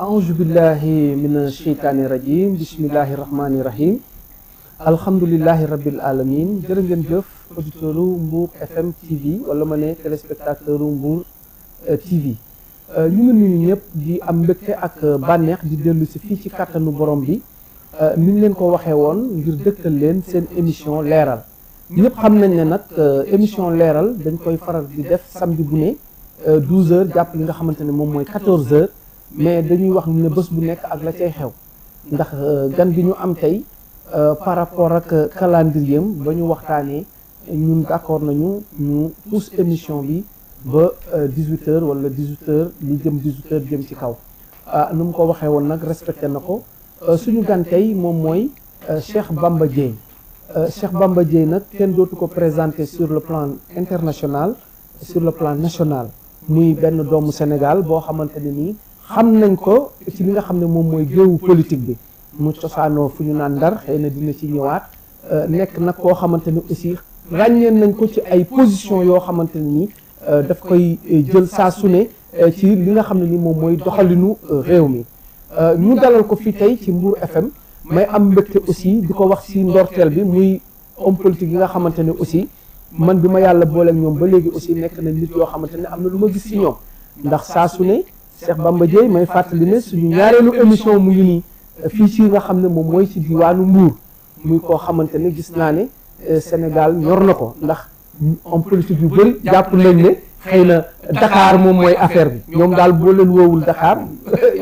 aouzu billahi mina sheytaani rajim bismillahi rahmaani rahim alhamdulillahi rabbil alamin jërë ngeen jëf auditeuru Mbour FM TV wala ma ne téléspectateuru Mbour TV ñu ngi nuyu ñëpp di am mbégte ak bànneex di dellu si fii ci kàttanu borom bi ni ñu leen ko waxee woon ngir dëkkal leen seen émission leeral ñëpp xam nañ ne nag émission leeral dañ koy faral di def samedi bu ne 12h jàpp li nga xamante ne moom mooy 14h mais dañuy wax ne bés bu nekk ak la cay xew ndax gan bi ñu am tey par rapport ak calendrier ba ñu waxtaanee ñun d'accord nañu ñu pousse émission bi ba 18h wala 18h li jëm 18h jëm ci kaw nu mu ko waxee woon nag respecté na ko suñu gan tey moom mooy Cheikh Bamba Dièye Cheikh Bamba Dièye nag kenn dootu ko présenté sur le plan international sur le plan national muy benn doomu Sénégal boo xamante ne nii xam nañ ko ci li nga xam ne moom mooy géewu politique bi mu cosaanoo fu ñu naan Ndar xëy na dina ci ñëwaat nekk nag koo xamante ne aussi ràññeen nañ ko ci ay position yoo xamante ne nii daf koy jël saa su ne ci li nga xam ne ni moom mooy doxalinu réew mi ñu dalal ko fii tey ci Mbour FM may am mbégte aussi di ko wax ci ndorteel bi muy homme politique yi nga xamante ne aussi man bi ma yàlla booleeg ñoom ba léegi aussi nekk na nit yoo xamante ne am na lu ma gis ci ñoom ndax saa su ne Cheikh Bamba Dièye may fàttali ne suñu ñaareelu émission mu ngi nii fii ci nga xam ne moom mooy ci diwaanu Mbour muy koo xamante ne gis naa ne Sénégal ñor na ko ndax homme politique yu bëri jàpp nañ ne xëy na Dakar moom mooy affaire bi ñoom daal boo leen woowul Dakar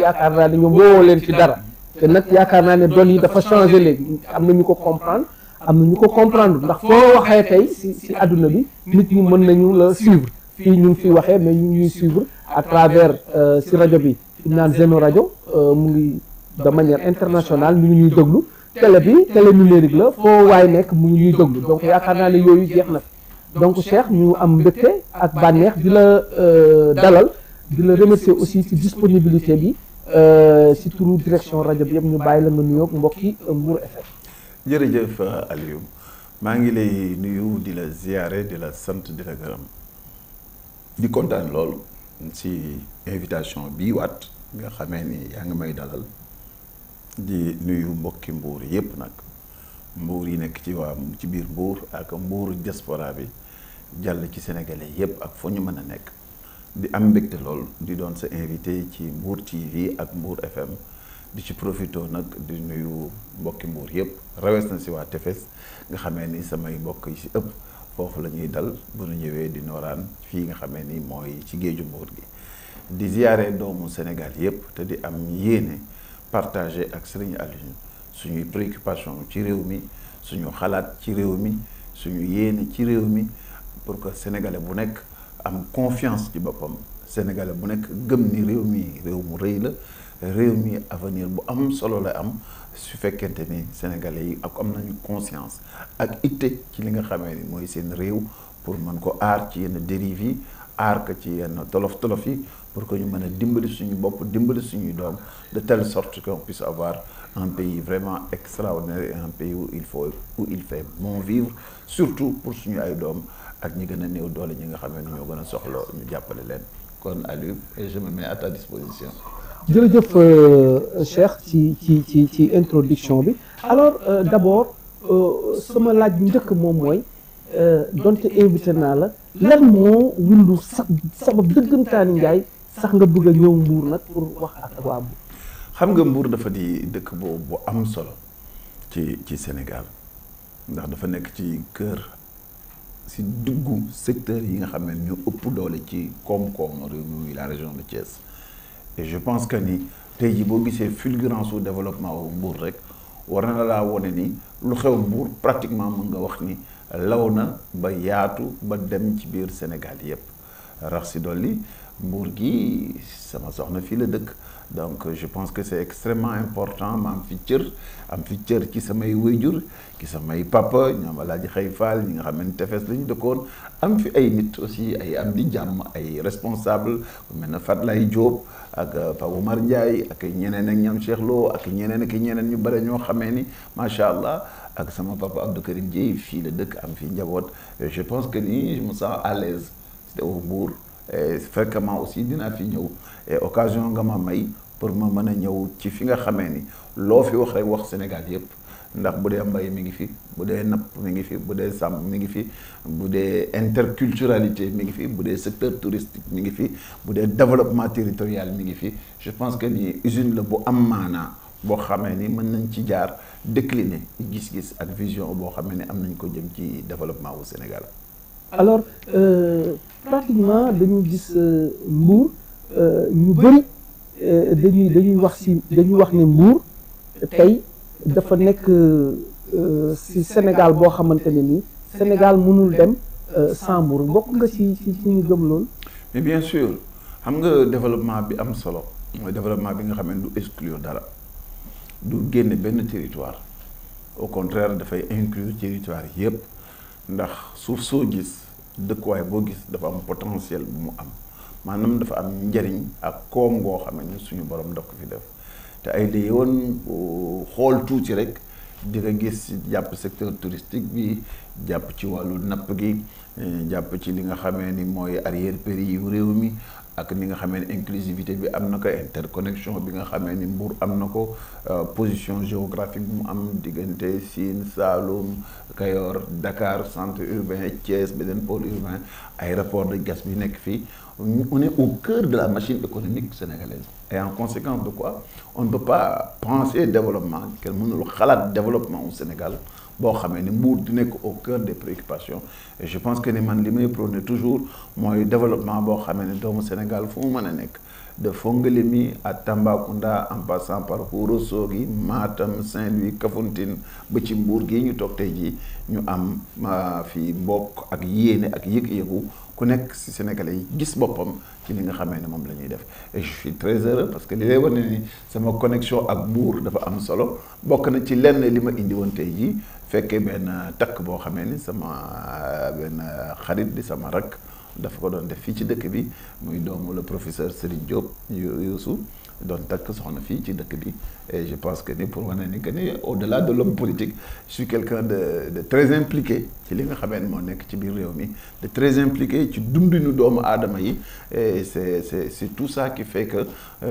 yaakaar naa ne ñoom woowoo leen ci dara te nag yaakaar naa ne doon yi dafa changé léegi am na ñu ko comprendre am na ñu ko comprendre ndax foo waxee tey si àdduna bi nit ñi mën nañu la suivre fii ñu ngi fi waxee mais ñu ñuy suivre à travers si rajo bi fi naan Zeno rajo mu ngi de manière internationale ñu ngi ñuy déglu télé bi télé numérique la foo waay nekk mu ngi ñuy déglu donc yaakaar naa ne yooyu jeex na fi donc Cheikh ñu am mbégte ak bànneex di la dalal di la remercier aussi ci disponibilité bi ci turu direction rajo bi yëpp ñu bàyyi la nga nuyoog mbokki Mbour FM. jërëjëf Aliou maa ngi lay nuyu di la ziyaare di la sant di la gërëm di kontaan lool ci invitation bii waat nga xamee ni yaa ngi may dalal di nuyu mbokki Mbour yépp nag Mbour yi nekk ci biir Mbour ak Mbour diaspora bi jàll ci sénégalais yépp ak fu ñu mën a nekk di am mbégte lool di doon sa invité ci Mbour TV ak Mbour FM di ci profito nag di nuyu mbokki Mbour yépp rawes na si waa Tefes nga xamee ni samay mbokk yi si ëpp foofu la ñuy dal bu ñu ñëwee di nooraan fii nga xamee ni mooy ci géeju Mbour gi di ziyaare doomu Sénégal yépp te di am yéene partager ak Serigne Aliou suñuy préoccupation ci réew mi suñu xalaat ci réew mi suñu yéene ci réew mi pour que sénégalais bu nekk am confiance ci boppam sénégalais bu nekk gëm ni réew mu rëy la réew mi avenir bu am solo la am su fekkente ni sénégalais yi ak am nañu conscience ak itte ci li nga xamee ni mooy seen réew pour mën ko aar ci yenn dérives yi aar ko ci yenn tolof-tolof yi pour que ñu mën a dimbali suñu bopp dimbali suñuy doom de telle sorte qu'on puisse avoir un pays vraiment extraordinaire et un pays où il fait bon vivre surtout pour suñu ay doom ak ñi gën a néew doole ñi nga xamee ni ñoo gën a soxla ñu jàppale leen kon Aliou et je me mets à ta disposition. jërëjëf Cheikh ci introduction bi alors d'abord sama laaj bu njëkk moom mooy donte invité naa la lan moo wundu sabab dëggantaani njaay sax nga bëgg a ñëw Mbour nag pour wax ak waa Mbour. xam nga Mbour dafa di dëkk bu am solo ci Sénégal ndax dafa nekk ci kër si duggu secteur yi nga xam ne ñu ëpp doole ci koom-koom réew mi la région de Thiès. et je pense que ni tey jii boo gisee fulgurance au développement wu Mbour rek war na laa wone ni lu xew Mbour pratiquement mën nga wax ni law na ba yaatu ba dem ci biir Sénégal yépp rax si dolli Mbour gi sama soxna fii la dëkk donc je pense que c'est extrêmement important ma am fi cër ci samay wayjur ci samay papa ñoom Alaaji Xëy Fall ñi nga xam ne Tefes la ñu dëkkoon am fi ay nit aussi ay am di jàmm ay responsable ku mel ne Fatlaye Diop ak Pape Oumar Ndiaye ak ñeneen ak ñoom Cheikh Lo ak ñeneen ñu bare ñoo xamee ni macha allah ak sama papa Abdou Karim Dieye fii la dëkk am fi njaboot je pense que ni je me sens à l'aise c'était au Mbour et fréquemment aussi dinaa fi ñëw et occasion nga ma may pour ma mën a ñëw ci fi nga xamee ni loo fi wax rek wax Sénégal yëpp ndax bu dee mbay mi ngi fi bu dee napp mi ngi fi bu dee sàmm mi ngi fi bu dee interculturalité mi ngi fi bu dee secteur touristique mi ngi fi bu dee développement territorial mi ngi fi je pense que ni usine la bu am maanaa boo xamee ni mën nañ ci jaar décliner gis-gis ak vision boo xamee ni am nañ ko jëm ci développement wu Sénégal. alors pratiquement dañu gis Mbour ñu bëri dañuy wax ne Mbour tey dafa nekk ci Sénégal boo xamante ne ni Sénégal mënul dem sans Mbour bokk nga ci ñu gëm loolu. mais bien sûr xam nga développement bi am solo mooy développement bi nga xam ne du exclure dara du génne benn territoire au contraire dafay inclure territoire yépp ndax suuf soo gis dëkkuwaay boo gis dafa am potentiel bu mu am maanaam dafa am njariñ ak koom goo xam ne suñu borom daf ko fi def te ay la yoon xool tuuti rek di nga gis jàpp secteur touristique bi jàpp ci wàllu napp gi jàpp ci li nga xamee ni mooy arrière-pays yu réew mi ak ni nga xamee ni inclusivité bi am na ko interconnexion bi nga xamee ni Mbour am na ko position géographique bu mu am diggante Sine Saloum Kayor Dakar centre urbain Thiès beneen pôle urbain aéroport de Diass bi nekk fii on est au cœur de la machine économique sénégalaise et en conséquence de quoi on ne peut pas penser développement kenn mënul xalaat développement au Sénégal boo xamee ni Mbour di nekk au cœur des préoccupations et je pense que ni man li may prôné toujours mooy développement boo xamee ne doomu Sénégal fu mu mën a nekk de Fongolimbi à Tambacounda en passant par Ourossogui Matam Saint-Louis Kafountine ba ci Mbour gii ñu toog tey jii ñu am fii mbokk ak yéene ak yëg-yëgu ku nekk ci Sénégalais yi gis boppam ci li nga xamee ne moom la ñuy def et je suis très heureux parce que li lay wane ni sama connexion ak Mbour dafa am solo bokk na ci lenn li ma indi woon tey jii fekkee benn takk boo xamee ni sama benn xarit di sama rak dafa ko doon def fii ci dëkk bi muy doomu le professeur Serigne Diop Youssou doon takk soxna fii ci dëkk bi et je pense que ni pour wane ni que ni au-delà de l'homme politique je suis quelqu'un de très impliqué ci li nga xamee ni moo nekk ci biir réew mi de très impliqué ci dundinu doomu aadama yi et c'est tout ça qui fait que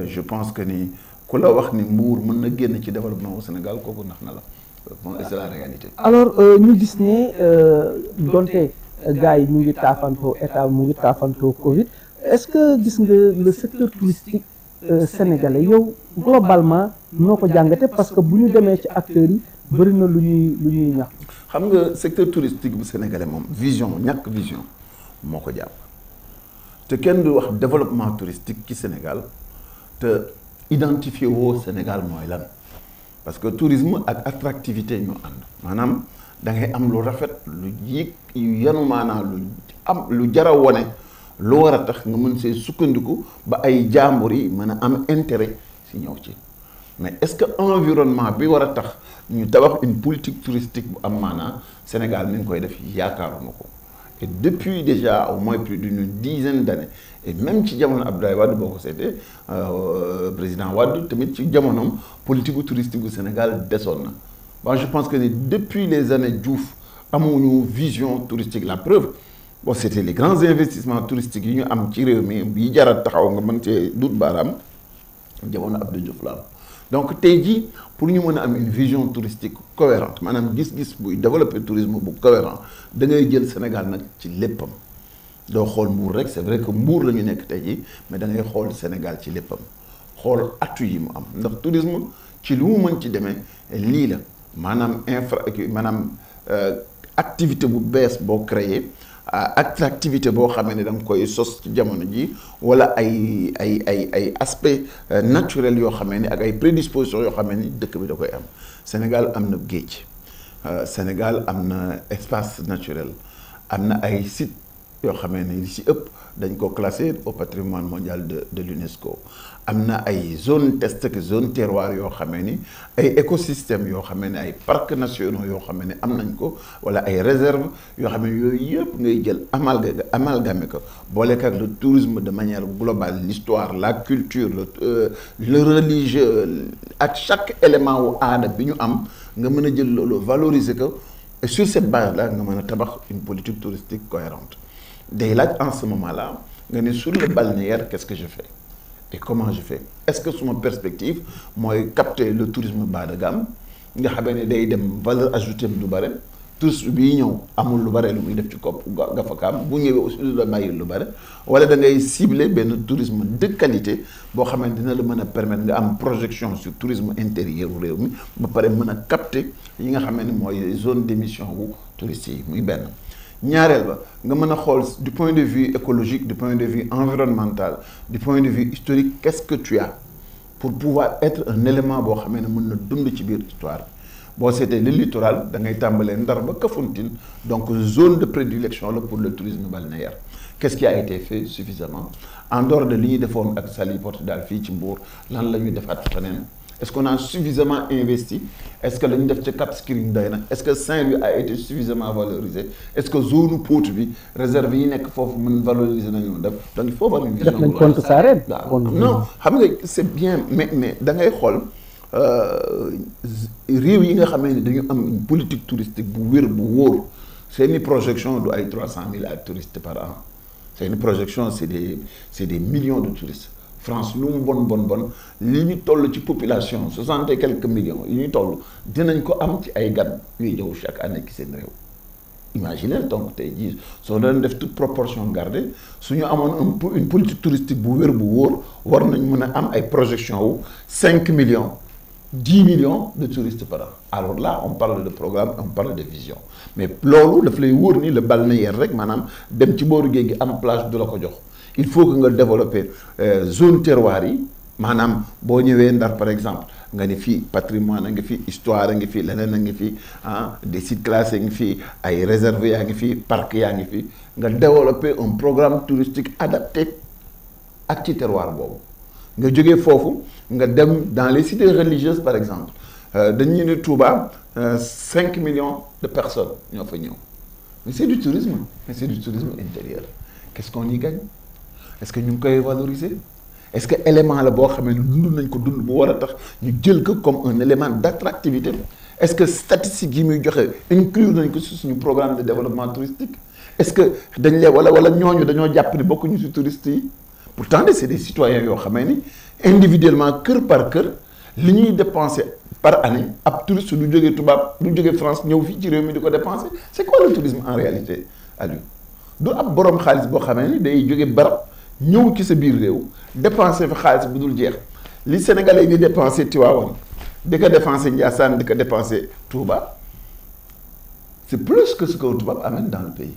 je pense que ni ku la wax ni Mbour mën na génn ci développement au Sénégal kooku nax na la bon c'est la réalité. alors ñu gis ne donte gars yi mu ngi taafantoo état mu ngi taafantoo Covid est-ce que gis nga le secteur touristique sénégalais yow globalement noo ko jàngate parce que bu ñu demee ci acteurs yi bëri na lu ñuy ñax. xam nga secteur touristique bu sénégalais moom vision ñàkk vision moo ko jàpp te kenn du wax développement touristique ci Sénégal te identifié woo Sénégal mooy lan parce que tourisme ak attractivité ñu ànd maanaam da ngay am lu rafet lu yéeg yu yanu maanaa lu jara wone lu war a tax nga mën see sukkandiku ba ay jàmbur yi mën a am intérêt si ñëw ci mais est-ce que environnement bi war a tax ñu tabax une politique touristique bu am maanaa Sénégal mi ngi koy def yaakaaruma ko et depuis déjà au moins plus d'une dizaine d'années et même ci jamono Abdoulaye Wade boo ko seetee président Wade tamit ci jamonoom politique touristique bu Sénégal desoon na bon je pense que ni depuis les années Diouf amuñu vision touristique la preuve bon c'était les grands investissements touristiques yi ñu am ci réew mi yi jara taxaw nga mën cee dut baaraam jamono Abdou Diouf la am donc tey jii pour ñu mën a am une vision touristique cohérente maanaam gis-gis buy développer tourisme bu cohérent da ngay jël Sénégal nag ci léppam doo xool Mbour rek c'est vrai que Mbour la ñu nekk tey jii mais da ngay xool Sénégal ci léppam xool atu yi mu am ndax tourisme ci lu mu mën ci demee lii la maanaam maanaam activité bu bees boo créé attractivité boo xamee ne da nga koy sos ci jamono ji wala ay aspect naturel yoo xamee ni ak ay prédispositions yoo xamee ni dëkk bi da koy am Sénégal am na géej Sénégal am na espace naturel am na ay sites yoo xamee ni li ci ëpp dañ ko classé au patrimoine mondial de l'UNESCO am na ay zone test ak zone terroir yoo xamee ni ay écosystèmes yoo xamee ni ay parcs nationaux yoo xamee ni am nañ ko wala ay réserves yoo xam ne yooyu yëpp ngay jël amalgamé ko boole ak le tourisme de manière globale l'histoire la culture le religieux ak chaque élément wu aada bi ñu am nga mën a jël loolu valoriser ko et sur cette base là nga mën a tabax une politique touristique cohérente day laaj en ce moment là nga ne sur le balnéaire qu'est-ce que je fais et comment je fais est-ce que suma perspective mooy capter le tourisme bas de gamme nga xamee ne day dem valeur ajoutée du bare touriste bii ñëw amul lu bare lu muy def ci kopp gafakaam bu ñëwee aussi lu la bàyyi lu bare wala da ngay cibler benn tourisme de qualité boo xamante dina la mën a permettre nga am projection sur tourisme intérieur réew mi ba pare mën a capter yi nga xamee ne mooy zone d'émission wu touristes yi muy benn ñaareel ba nga mën a xool du point de vue écologique du point de vue environnemental du point de vue historique qu'est-ce que tu as pour pouvoir être un élément boo xamee ne mën na dund ci biir histoire boo seetee le littoral da ngay tàmbalee Ndar ba Kafountine donc zone de prédilection la pour le tourisme balnéaire qu'est-ce qui a été fait suffisamment en dehors de li ñuy defoon ak Saly Portudal fii ci Mbour lan la ñuy defaat feneen est-ce qu'on a suffisamment investi est-ce que la ñu def ci Cap Skirring doy na est-ce que Saint-Louis a été suffisamment valorisé est-ce que zone Pout bi réserve yi nekk foofu mën valoriser nañu def donc il faut valoriser def nañ compte Sarène waaw non xam nga c'est bien mais da ngay xool réew yi nga xamee ne dañu am une politique touristique bu wér bu wóor seeni projection du ay 300 000 touristes par an seeni projection c'est des millions de touristes France lu mu bon li ñu toll ci population 60 et quelques millions yi ñu toll dinañ ko am ci ay gan ñuy ñëw chaque année ci seen réew imaginez donc tey jii soo doon def toute proportion gardée su ñu amoon une politique touristique bu wér bu wóor war nañ mën a am ay projection wu 5 millions 10 millions de touristes par an alors là on parle de programme on parle de vision mais loolu daf lay wóor ni le balnéaire rek maanaam dem ci booru géej gi am plage du la ko jox il faut que nga développer zone terroir yi maanaam boo ñëwee Ndar par exemple nga ni fii patrimoine a ngi fii histoire a ngi fii leneen a ngi fii des sites classés ngi fii ay réserves yaa ngi fii parc yaa ngi fii nga développer un programme touristique adapté ak ci terroir boobu nga jógee foofu nga dem dans les cités religieuses par exemple dañu ne Touba 5 millions de personnes ñoo fa ñëw mais c'est du tourisme intérieur qu'est-ce qu'on y gagne est-ce que ñu ngi koy valoriser est-ce que élément la boo xamee ne dund nañ ko dund bu war a tax ñu jël ko comme un élément d'attractivité est-ce que statistique yi muy joxe inclure nañ ko ci suñu programme de développement touristique est-ce que dañ lee wala ñooñu dañoo jàpp ni bokkuñu ci touristes yi pourtant c'est des citoyens yoo xamee ni individuellement kër par kër li ñuy dépenser par année ab touriste du jógee tubaab du jógee France ñëw fii ci réew mi di ko dépenser c'est quoi le tourisme en réalité Aliou du ab boroom xaalis boo xamee ni day jóge barab ñëw ci sa biir réew dépenser fa xaalis bu dul jeex li Sénégalais yi di dépenser Tivaouane di ko dépenser Ndiassane di ko dépenser Touba c'est plus que ce que tubaab amène dans le pays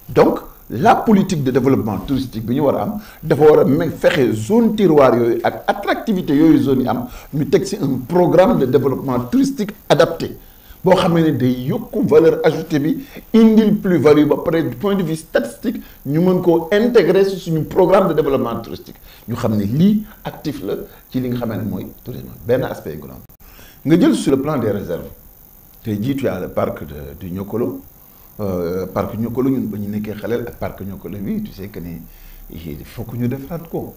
donc la politique de développement touristique bi ñu war a am dafa war a fexe zone terroir yooyu ak attractivité yooyu zone yi am ñu teg ci un programme de développement touristique adapté boo xamee ne day yokku valeur ajoutée bi indil plus-value ba pare du point de vue statistique ñu mën koo intégrer ci suñu programme de développement touristique ñu xam ne lii actif la ci li nga xamee ne mooy tourisme benn aspect grand nga jël sur le plan des réserves tey jii tu as le parc du Niokolo parc Niokolo ñun ba ñu nekkee xaleel ak parc Niokolo bi tu sais que ni il faut que ñu defaraat ko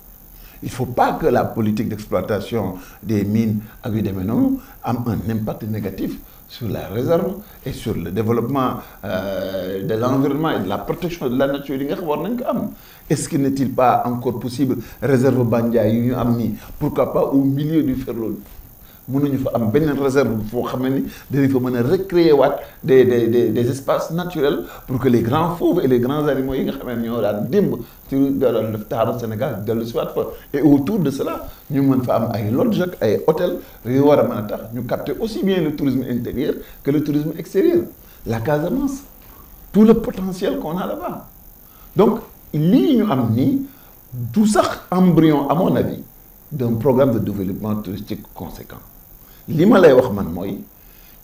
il faut pas que la politique d'exploitation des mines ak yu demee noonu am un impact négatif sur la réserve et sur le développement de l'environnement et de la protection de la nature yi nga xam war nañ ko am est-ce que n'est-il pas encore possible réserve Bandiaye yu ñu am nii pourquoi pas au milieu du Ferlo mënuñu fa am benn réserve foo xam ne ni dinañ fa mën a recréer waat des espaces naturels pour que les grands fauves et les grands animaux yi nga xam ne ñoo daan démb ci doon def taaru Sénégal dellu si waat fa et autour de cela ñu mën fa am ay lodge ak ay hôtels yu war a mën a tax ñu capter aussi bien le tourisme intérieur que le tourisme extérieur la Casamance tout le potentiel qu'on a là-bas donc lii ñu am nii du sax embryon à mon avis d'un programme de développement touristique conséquent li ma lay wax man mooy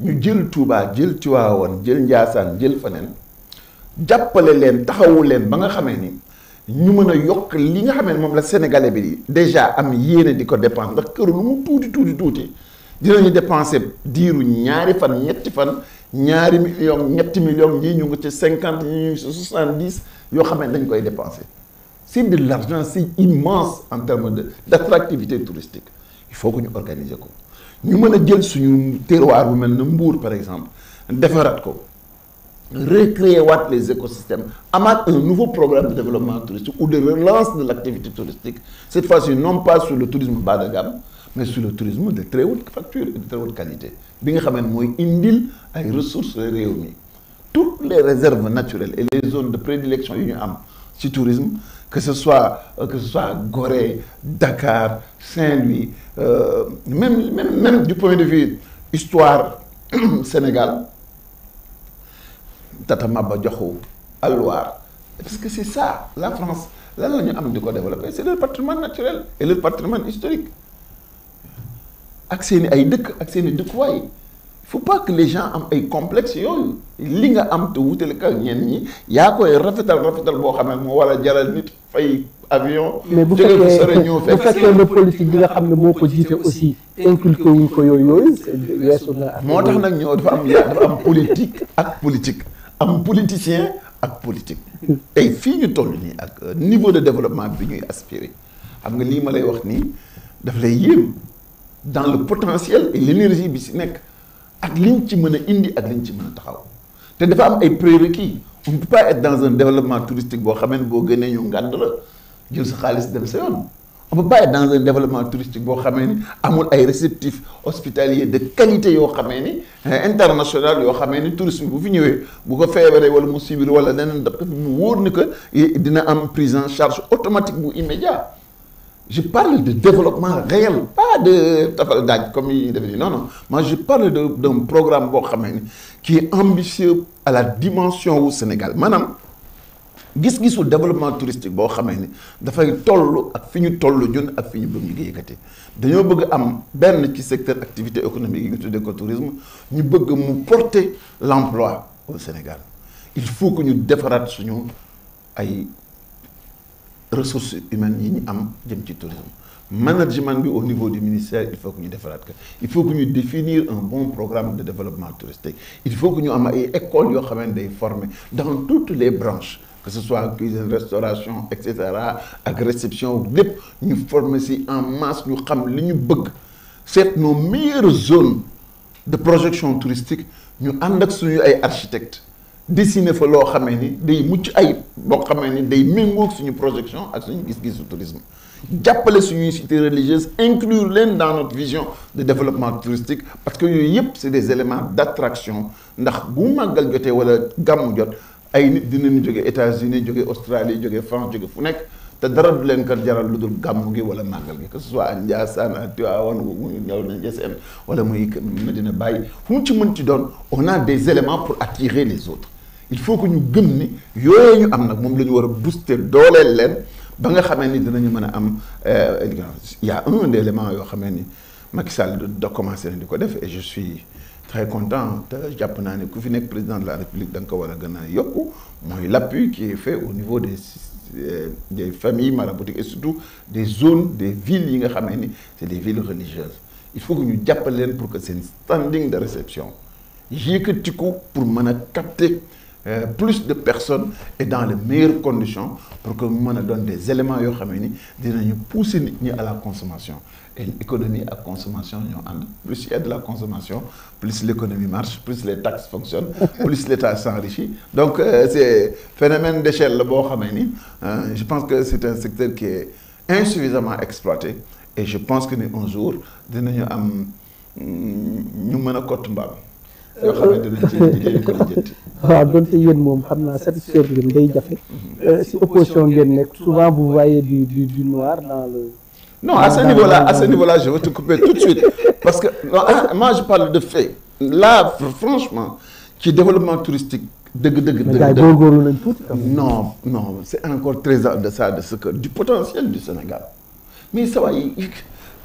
ñu jël Touba jël Tivaouane jël Ndiassane jël feneen jàppale leen taxawu leen ba nga xamee ni ñu mën a yokk li nga xamee ne moom la sénégalais bi déjà am yéene di ko dépenser ndax kër lu mu tuuti dinañu dépenser diiru ñaari fan ñetti fan ñaari millions ñetti millions ñii ñu ngi ci 50 ñii ñu ngi ci 70 yoo xam ne dañ koy dépenser c'est de l'argent c'est immense en termes d'attractivité touristique il faut que ñu organiser ko ñu mën a jël suñu terroir bu mel na Mbour par exemple defaraat ko recréer les écosystèmes, amaat un nouveau programme de développement touristique ou de relance de l'activité touristique, cette fois-ci non pas sur le tourisme bas de gamme, mais sur le tourisme de très haute facture et de très haute qualité. Bi nga xamné moy indil ay ressources réew mi. Toutes les réserves naturelles et les zones de prédilection yu ñu am ci tourisme, que ce soit Gorée, Dakar, Saint-Louis, même du point de vue histoire Sénégal, Tata Maba Diakhou, Alloire, parce que c'est ça, la France, là nous avons de quoi développer, c'est le patrimoine naturel et le patrimoine historique. Accès à de quoi. Il ne faut pas que les gens aient un complexe. Li nga am te wutale ka ñen ñi yaa koy rafetal boo xam ne moo war a jaral nit fay avion. mais bu fekkee le politique bi nga xam ne moo ko jiite aussi inculqué wuñ ko yooyu weesu na. moo tax nag ñoo dafa am politique ak politique am politicien ak politique. tey fii ñu toll nii ak niveau de développement bi ñuy aspirer xam nga lii ma lay wax nii daf lay yéem dans le potentiel et l'énergie bi si nekk ak liñ ci mën a indi ak liñ ci mën a taxaw. te dafa am ay prérequis on ne peut pas être dans un développement touristique boo xamee ne boo gënee ñu ngànd la jël sa xaalis dem sa yoon on peut pas être dans un développement touristique boo xamee ni amul ay réceptifs hospitaliers de qualité yoo xamee ni international yoo xamee ni tourisme bu fi ñëwee bu ko feebaree wala mu subir wala leneen daf ko fi mu wóor ni que dina am prise en charge automatique bu immédiat. Je parle de développement réel, pas de tafal daaj comme il devait dire. Non. Moi, je parle d'un programme qui est ambitieux à la dimension au Sénégal. Madame, gis-gisu développement touristique boo xamee ni dafay toll ak fi ñu toll ñun ak fi ñu bëgg ñu yëkkati dañoo bëgg am benn ci secteur activité économique yi ñu tuddee ko tourisme ñu bëgg mu porter l'emploi au Sénégal. Il faut que ñu defaraat suñu ay ressources humaines yi ñu am jëm ci tourisme management bi au niveau du ministère il faut que ñu defaraat ko il faut que ñu définir un bon programme de développement touristique il faut que ñu am ay écoles yoo xamante day former dans toutes les branches que ce soit cuisine restauration et cetera ak réception lépp ñu former si en masse ñu xam li ñu bëgg c'est nos meilleures zones de projection touristique ñu ànd ak suñu ay architectes dessiner fa loo xamee ni day mucc ayib boo xamee ni day méngoog suñu projection ak suñu gis-gisu tourisme jàppale suñuy cités religieuses inclure leen dans notre vision de développement touristique parce que yooyu yëpp c'est des éléments d'attraction ndax bu màggal jotee wala gàmmu jot ay nit dinañu jóge États-Unis jóge Australie jóge France jóge fu nekk te dara du leen kat jaral lu dul gàmmu gi wala màggal gi que ce soit à Ndiassane à Tivaouane muy ñëw na Ndiassane wala muy Medina Baye fu mu ci mën ci doon on a des éléments pour attirer les autres il faut que ñu gëm ni yooyu ñu am nag moom la ñu war a booster dooleel leen ba nga xamee ni dinañu mën a am il y a un élément yoo xamee ni Macky Sall da commencé na di ko def et je suis très content te jàpp naa ne ku fi nekk président de la République da nga ko war a gën a yokku mooy l'appui qui est fait au niveau des familles maraboutiques et surtout des zones des villes yi nga xamee ni c'est des villes religieuses il faut que ñu jàppale leen pour que seen standing de réception yëkkatiku pour mën a capter plus de personnes et dans les meilleures conditions pour que mu mën a doon des éléments yoo xam ni dinañu pousser nit ñi à la consommation et l'économie à consommation ñoo ànd plus il y a de la consommation plus l'économie marche plus les taxes fonctionnent plus l'État s'enrichit donc c'est phénomène d'échelle la boo xamee ni je pense que c'est un secteur qui est insuffisamment exploité et je pense que ni un jour dinañu am ñu mën a kott mbaam yoo xamante ne ci liggéey ko jënd. waaw donte yéen moom xam naa satisfaire leen day jafe si opposition ngeen nekk souvent vous voyez du noir dans le. Non, à ce niveau-là, je vais te couper tout de suite parce que non, moi je parle de fait. Là, franchement, qui développement touristique non, c'est encore très en deçà de ce que du potentiel du Sénégal. Mais ça va,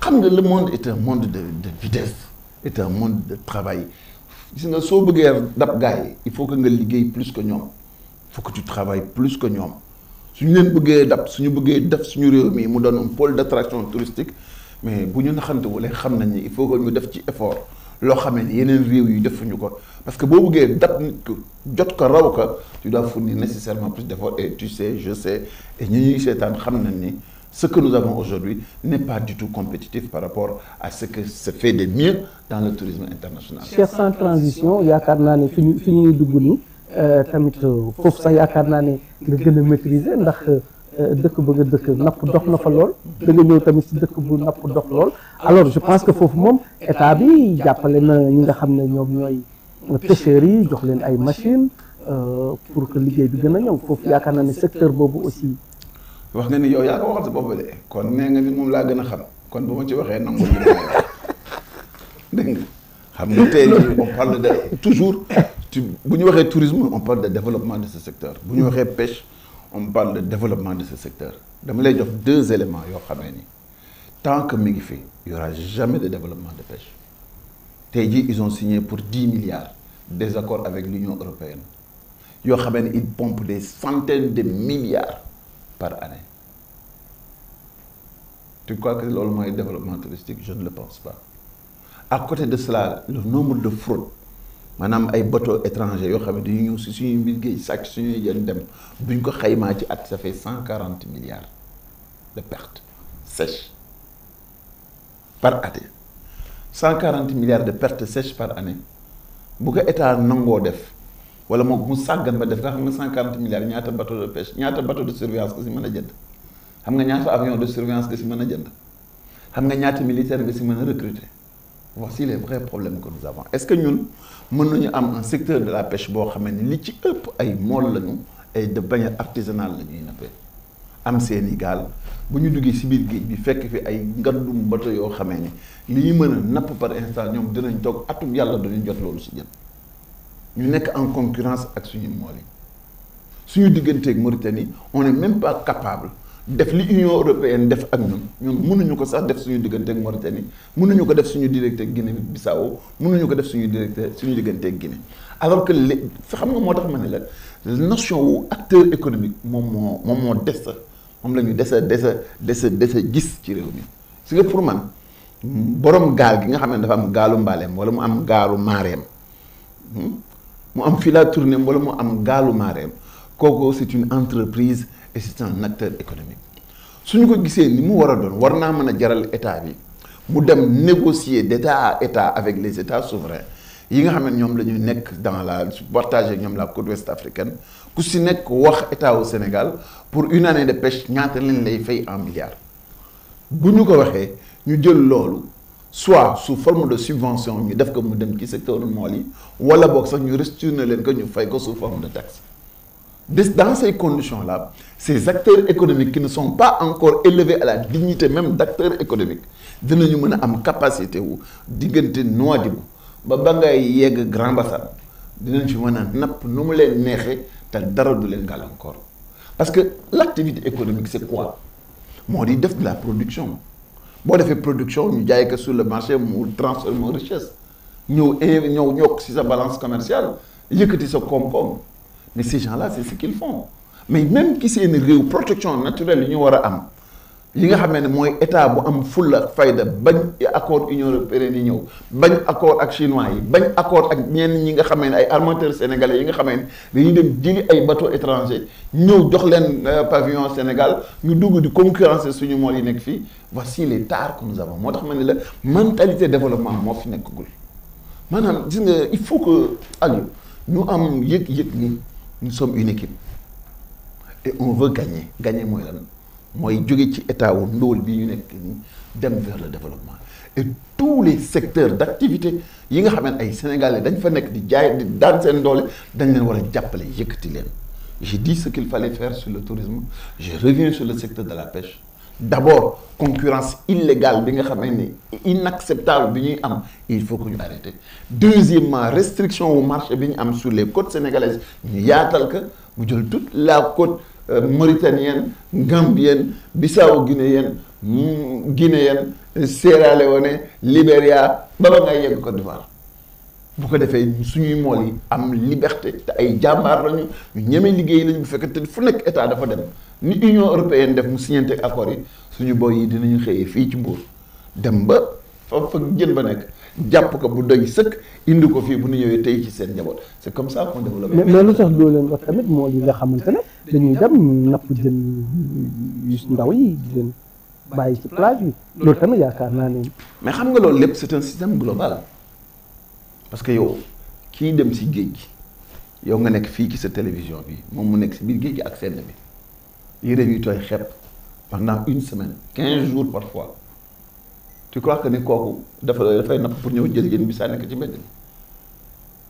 comme le monde est un monde de vitesse, est un monde de travail. Si nous sommes il faut que nous liguions plus que nous. Il faut que tu travailles plus que nous. Si nous voulons un pôle d'attraction touristique, mais si nous voulons il faut que nous fassions un effort. Parce que si vous voulez tu dois fournir nécessairement plus d'efforts. Et tu sais, je sais, et nous ce que nous avons aujourd'hui n'est pas du tout compétitif par rapport à ce que se fait de mieux dans le tourisme international. Sans transition, il y a fini tamit foofu sax yaakaar naa ne nga gën a maîtriser ndax dëkk ba nga dëkk napp dox na fa lool da nga ñëw tamit si dëkk bu napp dox lool alors je pense que foofu moom état bi jàppale na ñi nga xam ne ñoom ñooy pêcheurs yi jox leen ay machines pour que liggéey bi gën a ñëw foofu yaakaar naa ne secteur boobu aussi. wax nga ni yow yaa ko waxal sa bopp de kon nee nga ni moom laa gën a xam kon bu ma ci waxee nangu dégg nga xam nga tey on parle de toujours bu ñu waxee tourisme on parle de développement de ce secteur bu ñu waxee pêche on parle de développement de ce secteur dama lay jox 2 éléments yoo xamee ni tant que mi ngi fi il y aura jamais de développement de pêche tey jii ils ont signé pour 10 milliards des accords avec l'Union européenne yoo xamee ni ils pompent des centaines de milliards par année. Tu crois que loolu mooy développement touristique? Je ne le pense pas. À côté de cela le nombre de fraudes maanaam ay bateaux étrangers yoo xam ne dañuy ñëw si suñuy mbir géej sàcc suñuy jën dem buñ ko xaymaa ci at ça fait 140 milliards de pertes sèches par année 140 milliards de pertes sèches par année bu ko état nangoo def wala moom mu sàggan ba def nga xam nga 140 milliards ñaata bateau de pêche ñaata bateau de surveillance nga si mën a jënd xam nga ñaata avion de surveillance nga si mën a jënd xam nga ñaata militaire nga si mën a recruter. Voici les vrais problèmes que nous avons. Est-ce que ñun mën nañu am un secteur de la pêche boo xamee ni li ci ëpp ay mool lañu ay de manière artisanale la ñuy nappee am seeni gaal bu ñu duggee si biir géej bi fekk fi ay ngandum bateau yoo xamee ni li ñu mën a napp par instant ñoom dinañ toog atum yàlla dañu jot loolu si jën ñu nekk en concurrence ak suñu mool yi suñu digganteeg Mauritanie on n'est même pas capable def li Union européenne def ak ñun mënuñu ko sax def suñu digganteeg Mauritanie mënuñu ko def suñu digganteeg Guinée Bissau mënuñu ko def suñu digganteeg Guinée alors que xam nga moo tax ma ne la notion wu acteur économique moom moo des moom la ñu des gis ci réew mi c'est que pour man borom gaal gi nga xam ne dafa am gaalu mbaaleem wala mu am gaalu maareem mu am fila tournéem wala mu am gaalu maareem kooku c'est une entreprise et c'est un acteur économique suñu ko gisee ni mu war a doon war naa mën a jaral état bi mu dem négocier d'état à état avec les états souverains yi nga xam ne ñoom la ñu nekk dans la partager ñoom la côte ouest africaine ku si nekk wax état au Sénégal pour une année de pêche ñaata lañ lay fay en milliards bu ñu ko waxee ñu jël loolu soit sous forme de subvention ñu def ko mu dem ci secteur mool yi wala boog sax ñu restituer leen ko ñu fay ko sous forme de taxe. Dans ces conditions-là, ces acteurs économiques qui ne sont pas encore élevés à la dignité même d'acteurs économiques dinañu mën a am capacité wu diggante Nouadhibou ba ngay yegg Grand Bassam dinañ fi mën a napp nu mu leen neexee te dara du leen gàllankoor parce que l'activité économique c'est quoi moo di def de la production boo defee production ñu jaay ko sur le marché mu transformer en richesse ñëw yokk ci sa balance commerciale yëkkati sa koom-koom. Mais ces gens-là c'est ce qu'ils font mais même ki seen réew protection naturelle yi ñu war a am yi nga xam ne mooy état bu am fulla fayda bañ accord Union européenne yi ñëw bañ accord ak chinois yi bañ accord ak ñenn ñi nga xam ne ay armateurs sénégalais yi nga xam ne dañuy dem jëli ay bateaux étrangers ñëw jox leen pavillon Sénégal ñu dugg di concurrencer suñu mool yi nekk fii voici les tares que nous avons moo tax ma ne la mentalité développement moo fi nekkagul maanaam gis nga il faut que Aliou ñu am yëg-yëg ni nous sommes une équipe et on veut gagner mooy lan mooy jóge ci état wu ndóol bi ñu nekk nii dem vers le développement et tous les secteurs d'activité yi nga xam ne ay Sénégalais dañ fa nekk di jaay di daan seen doole dañ leen war a jàppale yëkkati leen j'ai dit ce qu'il fallait faire sur le tourisme je reviens sur le secteur de la pêche d'abord concurrence illégale bi nga xam ne inacceptable bi ñuy am il faut que ñu arrêter deuxièmement restriction wu marché bi ñu am sur les côtes sénégalaises ñu yaatal ko mu jël toute la côte mauritanienne gambienne bissau-guinéenne Sierra Leone Libéria ba ngay yegg Côte d'Ivoire bu ko defee suñuy mool yi am liberté te ay jàmbaar lañu ñu ñeme liggéey lañu bu fekkee fu nekk état dafa dem ni Union européenne def mu signante ak accord yi suñu boy yi dinañu xëyee fii ci Mbour dem ba fa jën ba nekk jàpp ko bu doy sëkk indi ko fii bu ñu ñëwee tey ci seen njaboot c'est comme ça qu'on développe. mais lu tax doo leen wax tamit mool yi nga xamante ne dañuy dem napp jën yu ndaw yi di leen bàyyi ci plage bi loolu tamit yaakaar naa ne. mais xam nga loolu lépp c'est un système global parce que yow kii dem ci géej gi yow nga nekk fii ci sa télévision bi moom mu nekk si biir géej gi ak seen bi yére yi tooy xepp pendant une semaine 15 jours parfois tu crois que ni kooku dafay napp pour ñëw jël jën bi sànni ko ci mbedd mi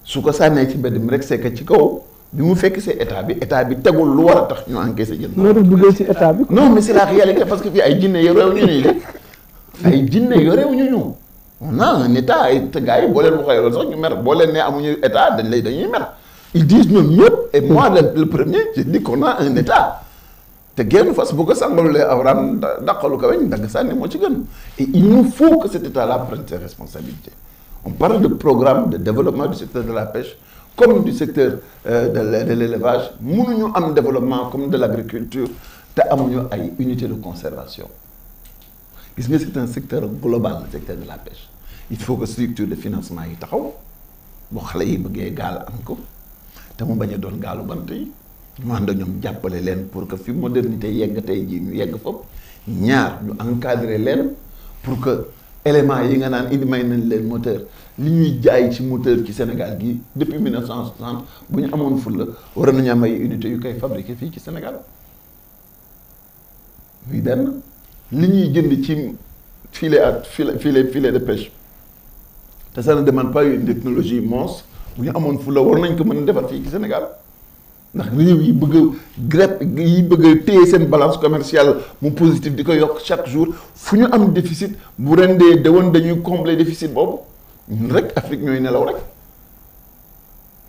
su ko sànnee ci mbedd mi rek c'est que ci kaw bi mu fekk see état bi tegul lu war a tax ñu encaissé jën. noo def dugal ci état bi. non mais c'est la réalité parce que fii ay jinne yoreewuñu ñu de ay jinne yoreewuñu ñu on a un état ay gars yi boo leen waxee loolu sax ñu mer boo leen nee amuñu état dañuy mer ils disent ñoom ñëpp et moi le premier je dis qu'on a un état te genn fas bu ko sàngalulee awraan dàqalu ko weñ dagg sànni moo ci gën et il nous faut que cet état là prenne ses responsabilités on parle de programme de développement du secteur de la pêche comme du secteur de l'élevage mënuñu am développement comme de l'agriculture te amuñu ay unité de conservation gis nga c'est un secteur global le secteur de la pêche il faut que structure de financement yi taxaw boo xale yi bëggee gaal am ko te mu bañ a doon gaalu bant yi ñu ànd ñoom jàppale leen pour que fi modernité yegg tey jii ñu yegg foofu ñaar ñu encadrer leen pour que éléments yi nga naan indi may nañ leen moteur li ñuy jaay ci moteur ci Sénégal gi depuis 1960 bu ñu amoon fulla war nañu am ay unités yu koy fabriquer fii ci Sénégal muy benn li ñuy jënd ci filet de pêche te ça ne demande pas une technologie monstre bu ñu amoon fulla war nañ ko mën a defar fii ci Sénégal ndax réew yi bëgg a téye seen balance commerciale mu positif di ko yokk chaque jour fu ñu am déficit bu rendee déwén dañuy combler déficit boobu ñun rek Afrique ñooy nelaw rek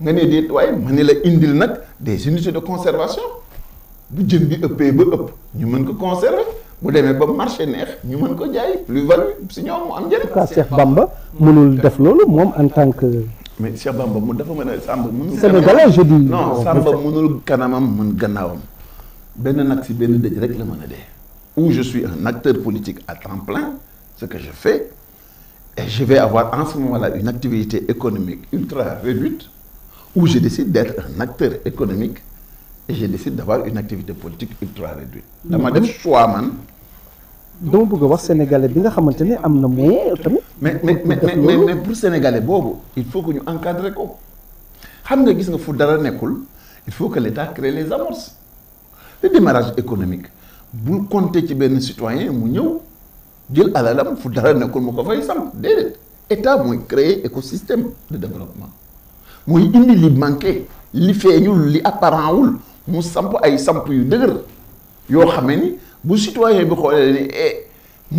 nga ne déet waaye ma ne la indil nag des unités de conservation bu jën bi ëppee ba ëpp ñu mën ko conserver bu demee ba marché neex ñu mën ko jaay plus-value si ñoom mu am njëriñ. en tout cas Cheikh Bamba mënul def loolu moom en tant que. mais Cheikh Bamba mu dafa mën a Samba mënul. Sénégalais je dis. non Samba mënul kanamam mën gannaawam benn nag si benn dëj rek la mën a dee. où je suis un acteur politique à temps plein ce que je fais et je vais avoir en ce moment-là une activité économique ultra réduite où je décide d'être un acteur économique et je décide d'avoir une activité politique ultra réduite. dama def choix man. dama bëgg a wax sénégalais bi nga xamante ne am na moyen tamit. mais pour sénégalais boobu il faut que ñu encadrer ko xam nga gis nga fu dara nekkul il faut que l'État crée les amorces le démarrage économique bul compter ci benn citoyen mu ñëw jël alalam fu dara nekkul mu ko fay samp déedéet État mooy créer écosystème de développement mooy indi li manqué li feeñul li apparent wul mu samp ay samp yu dëgër yoo xamee ni bu citoyen bi xoolee ni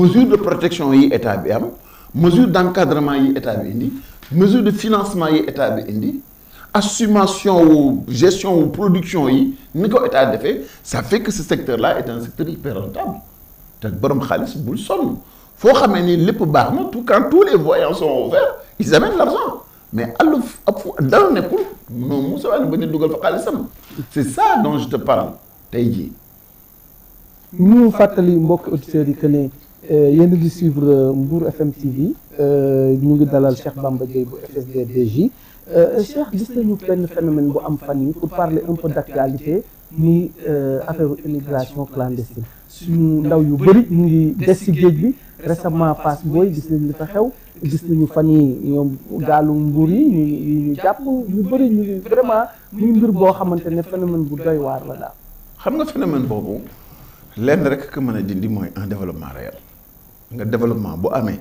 mesure de protection yi état bi am mesure d'encadrement yi état bi indi mesure de financement yi état bi indi assumation wu gestion wu production yi ni ko état defee ça fait que ce secteur là est un secteur hyper rentable te borom xaalis bul sonn foo xamee ni lépp baax na tout quand tous les voyants sont ouverts ils amènent l'argent mais àll ab dara nekkul non Moussa Wade ba ñu dugal fa xaalisam c'est ça dont je te parle tey jii. ñu fàttali mbokk auditeurs yi que ne yéen a ngi suivre Mbour FM TV ñu ngi dalal Cheikh Bamba Dièye bu FSD/DG Cheikh gis nañu benn phénomène bu am fan yi pour parler un peu d'actualité ni affaire immigration clandestine suñu ndaw yu bëri ñu ngi des ci géej bi récemment Fass Boye gis nañu li fa xew gis nañu fan yi ñoom gaalu Mbour yi ñu jàpp ñu bëri ñu ngi vraiment muy mbir boo xamante ne phénomène bu doy waar la daal. xam nga phénomène boobu lenn rek que mën a dindi mooy un développement réel nga développement bu amee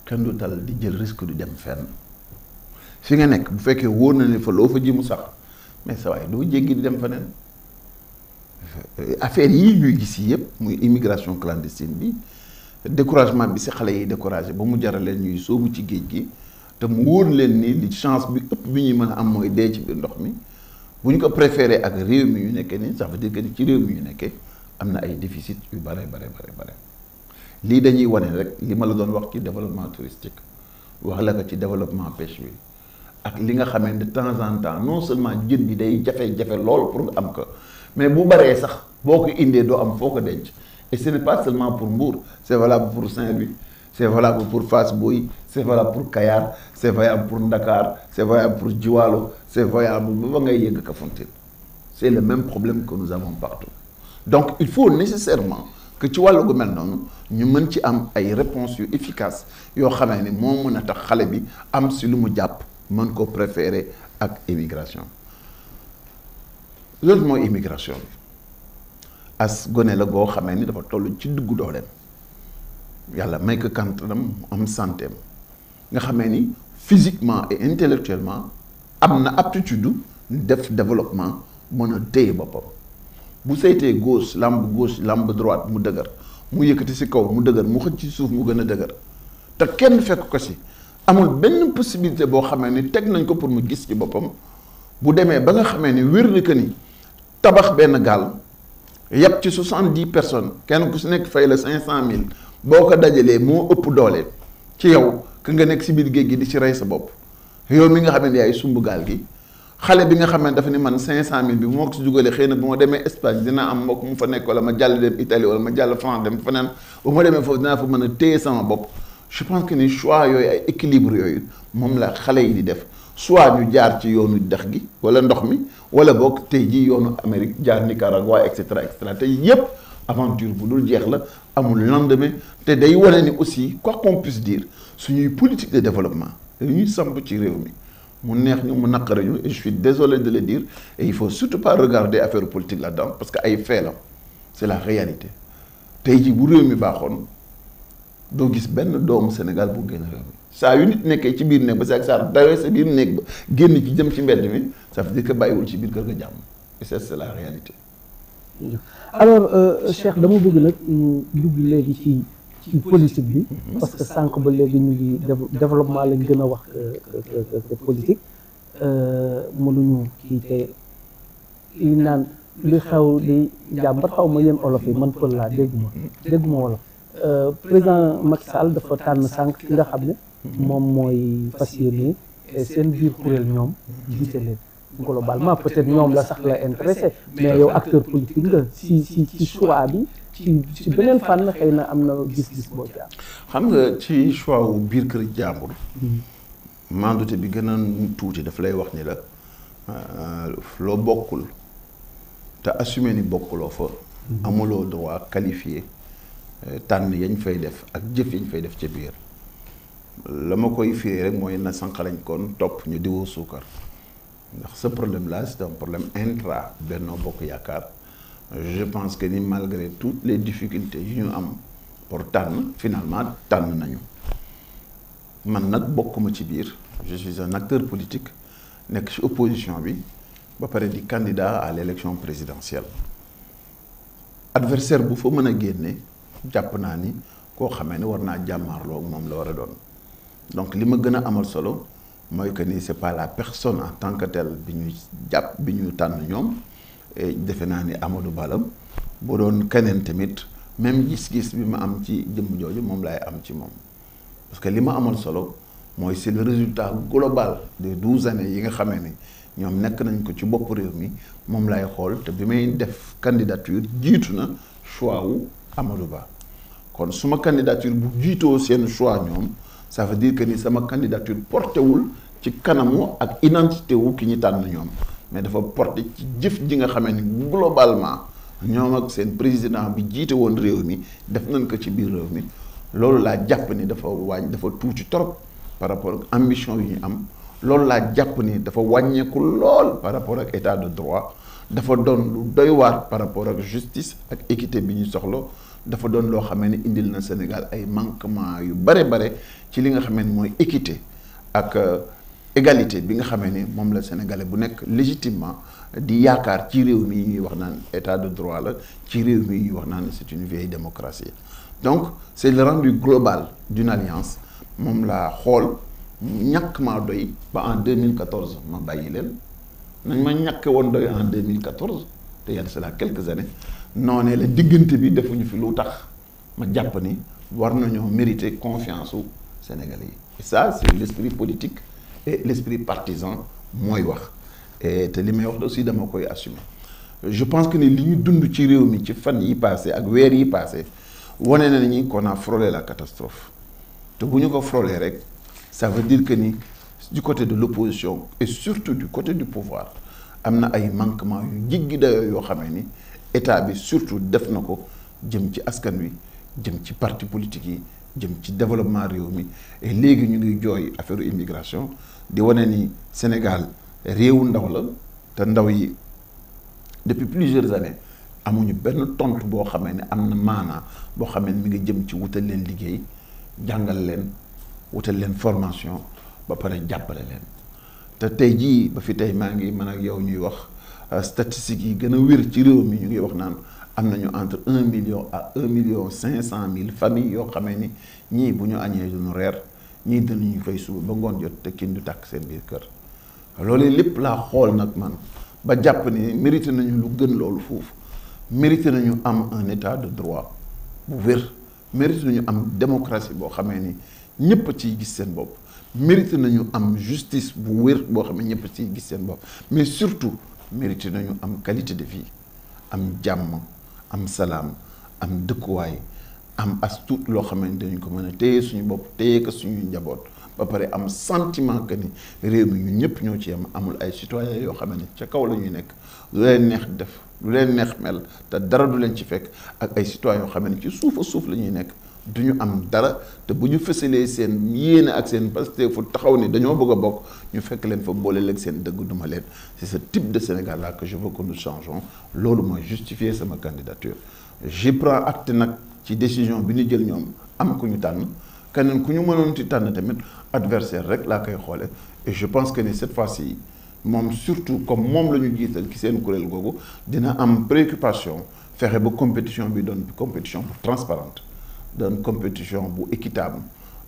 kenn du tal di jël risque du dem fenn fi nga nekk bu fekkee wóor na ne fa loo fa ji mu sax mais sa waay doo jéggi di dem feneen affaire yii ñuy gis yëpp muy immigration clandestine bi découragement bi si xale yi découragé ba mu jaral leen ñuy sóobu ci géej gi te mu wóor leen ni li chance bi ëpp bi ñuy mën a am mooy dee ci biir ndox mi bu ñu ko préféré ak réew mi ñu nekkee nii ça veut dire que ci réew mi ñu nekkee am na ay déficit yu bare lii dañuy wane rek li ma la doon wax ci développement touristique wax la ko ci développement pêche bi ak li nga xamee de temps en temps non seulement jën bi day jafe-jafe lool pour nga am ko mais bu baree sax boo ko indee doo am foo ko denc et ce n'est pas seulement pour Mbour c'est valable pour Saint-Louis c'est valable pour Fass Boye c'est valable pour Kayar c'est valable pour Dakar c'est valable pour Djiwalo c'est valable ba ngay yëgg Kafountine c'est le même problème que nous avons partout donc il faut nécessairement que ci wàllu gu mel noonu ñu mën ci am ay réponses yu efficaces yoo xamee ni moo mën a tax xale bi am si lu mu jàpp mën ko préférer ak immigration loolu mooy immigration bi as gone la goo xamee ni dafa toll ci dugg dooleem yàlla may ko kantanam am santé am nga xamee ni physiquement et intellectuellement am na aptitude def développement mën a téye boppam bu saytee gauche lamb droite mu dëgër mu yëkkati ci kaw mu dëgër mu xëcc ci suuf mu gën a dëgër te kenn fekk ko ci amul benn possibilité boo xamee ni teg nañ ko pour mu gis ci boppam bu demee ba nga xamee ni wér na que ni tabax benn gaal yàpp ci 70 personnes kenn ku ci nekk fay la 500,000 boo ko dajalee moo ëpp doole ci yow que nga nekk ci biir géej gi di ci rey sa bopp yow mi nga xam ne yaay sumb gaal gi xale bi nga xam ne dafa ni man 500,000 bi moo ko ci dugalee xëy na bu ma demee Espagne dina am mbokk mu fa nekk wala ma jàll dem Italie wala ma jàll France dem feneen bu ma demee foofu dinaa fa mën a téye sama bopp je pense que ni choix yooyu ay équilibre yooyu moom la xale yi di def soit ñu jaar ci yoonu dex gi wala ndox mi wala boog tey ji yoonu Amérique jaar Nicaragua et cetera te yépp aventure bu dul jeex la amul lendemain te day wane ni aussi quoi qu'on puisse dire suñuy politique de développement dañuy samp ci réew mi mu neex ñu mu naqare ñu et je suis désolé de le dire et il faut surtout pas regarder affaire politique là-dedans parce que ay fait la c'est la réalité tey ji bu réew mi baaxoon doo gis benn doomu Sénégal bu génn réew mi saa yu nit nekkee ci biir néeg ba saa dawee sa biir néeg ba génn ci jëm ci mbedd mi ça veut dire que bàyyiwul ci biir kër ga jàmm et ça c'est la réalité. alors Cheikh dama bëgg nag ñu dugg léegi ci politique bi parce que sànq ba léegi ñu ngi développement lañ gën a wax que politique mënuñu kii te li naan li xew di jàmbat xaw ma yéen olof yi man pël laa dégguma wolof président Macky Sall dafa tànn sànq ki nga xam ne moom mooy fas yéene seen biir kuréel ñoom jiite leen globalement peut-être ñoom la sax la intéressé mais yow acteur politique nga ci choix bi ci beneen fànn xëy na am na gis-gis boo ci am. xam nga ci choix wu biir kër jàmbur. mandute bi gën a tuuti daf lay wax ni la loo bokkul te assumer ni bokkuloo fa. amuloo droit qualifié tànn yañ fay def ak jëf yañ fay def ca biir la ma koy firi rek mooy na sànq lañ kon topp ñu diwoo suukar ndax ce problème là c'est un problème intra Benno Bokk Yaakaar. Je pense que ni malgré toutes les difficultés yu ñu am pour tànn finalement tànn nañu man nag bokkuma ci biir je suis un acteur politique nekk ci opposition bi ba pare di candidat à l'élection présidentielle adversaire bu fa mën a génne jàpp naa ni koo xamee ne war naa jàmmaarloo ak moom la war a doon donc li ma gën a amal solo mooy que ni c'est pas la personne en tant que telle bi ñuy jàpp bi ñu tànn ñoom defe naa ni Amadou Ba la bu doon keneen tamit même gis-gis bi ma am ci jëmm jooju moom laay am ci moom parce que li ma amal solo mooy c'est le résultat global des 12 années yi nga xamee ni ñoom nekk nañ ko ci bopp réew mi moom laay xool te bi may def candidature jiitu na choix wu Amadou Ba kon suma candidature bu jiitoo seen choix ñoom ça veut dire que ni sama candidature porté wul ci kanamu ak identité wu ki ñu tànn ñoom mais dafa porté ci jëf ji nga xamee ni globalement ñoom ak seen président bi jiite woon réew mi def nañ ko ci biir réew mi loolu laa jàpp ni dafa tuuti trop par rapport ak ambition yu ñu am loolu laa jàpp ni dafa wàññeeku lool par rapport ak état de droit dafa doon lu doy waar par rapport ak justice ak équité bi ñu soxla dafa doon loo xamee ni indil na Sénégal ay manquement yu bare ci li nga xamee ni mooy équité ak égalité bi nga xamee ni moom la Sénégalais bu nekk légitimement di yaakaar ci réew mi ñuy wax naan état de droit la ci réew mi ñuy wax naan c'est une vieille démocratie donc c'est le rendu global d'une alliance moom laa xool ñàkk maa doy ba en 2014 ma bàyyi leen nañ ma ñàkke woon doy en 2014 te yàlla c'est là quelques années noonee la diggante bi defuñu fi lu tax ma jàpp ni war nañoo mériter confiance u Sénégalais yi et ça c'est l'esprit politique et l'esprit partisan mooy wax et te li may wax aussi dama koy assumer je pense que ni li ñu dund ci réew mi ci fan yi passé ak weer yi passé wane na ni qu'on a frôlé la catastrophe te bu ñu ko frôlé rek ça veut dire que ni du côté de l'opposition et surtout du côté du pouvoir am na ay manquements yu jiggi dayoo yoo xamee ni état bi surtout def na ko jëm ci askan wi jëm ci parti politique yi jëm ci développement réew mi et léegi ñu ngi jooy affaire immigration di wane ni Sénégal réewu ndaw la te ndaw yi depuis plusieurs années amuñu benn tontu boo xamee ne am na maanaa boo xamee ne mi ngi jëm ci wutal leen liggéey jàngal leen wutal leen formation ba pare jàppale leen te tey jii ba fi tey maa ngi man ak yow ñuy wax statistiques yi gën a wér ci réew mi ñu ngi wax naan am nañu entre 1 million à 1,5 million familles yoo xamee ni ñii bu ñu añee duñu reer ñii dinañu fay suba ba ngoon jot te kenn du tàkk seen biir kër loolu lépp laa xool nag man ba jàpp ni mérité nañu lu gën loolu foofu mérité nañu am un état de droit bu wér mérité nañu am démocratie boo xamee ni ñëpp ciy gis seen bopp mérité nañu am justice bu wér boo xam ne ñëpp ciy gis seen bopp mais surtout mérité nañu am qualité de vie am jàmm am salaam am dëkkuwaay am as tuut loo xam ne dañu ko mën a téye suñu bopp téye ko suñu njaboot ba pare am sentiment que ni réew mi ñun ñëpp ñoo ci am amul ay citoyens yoo xam ne ca kaw la ñuy nekk lu leen neex def lu leen neex mel te dara du leen ci fekk ak ay citoyens yoo xam ne ci suuf a suuf la ñuy nekk du ñu am dara te bu ñu fësalee seen yéene ak seen Pastef fu taxaw ni dañoo bëgg a bokk ñu fekk leen fa boole leen seen dëgg duma leen c'est ce type de Sénégal là que je veux que nous changeons loolu mooy justifier sama candidature j'y prends acte nag ci décision bi ñu jël ñoom am ku ñu tànn keneen ku ñu mënoon ci tànn tamit adversaire rek laa koy xoole et je pense que ni cette fois-ci moom surtout comme moom la ñu jiital ci seen kuréel googu dina am préoccupation fexe ba compétition bi doon compétition bu transparente doon compétition bu équitable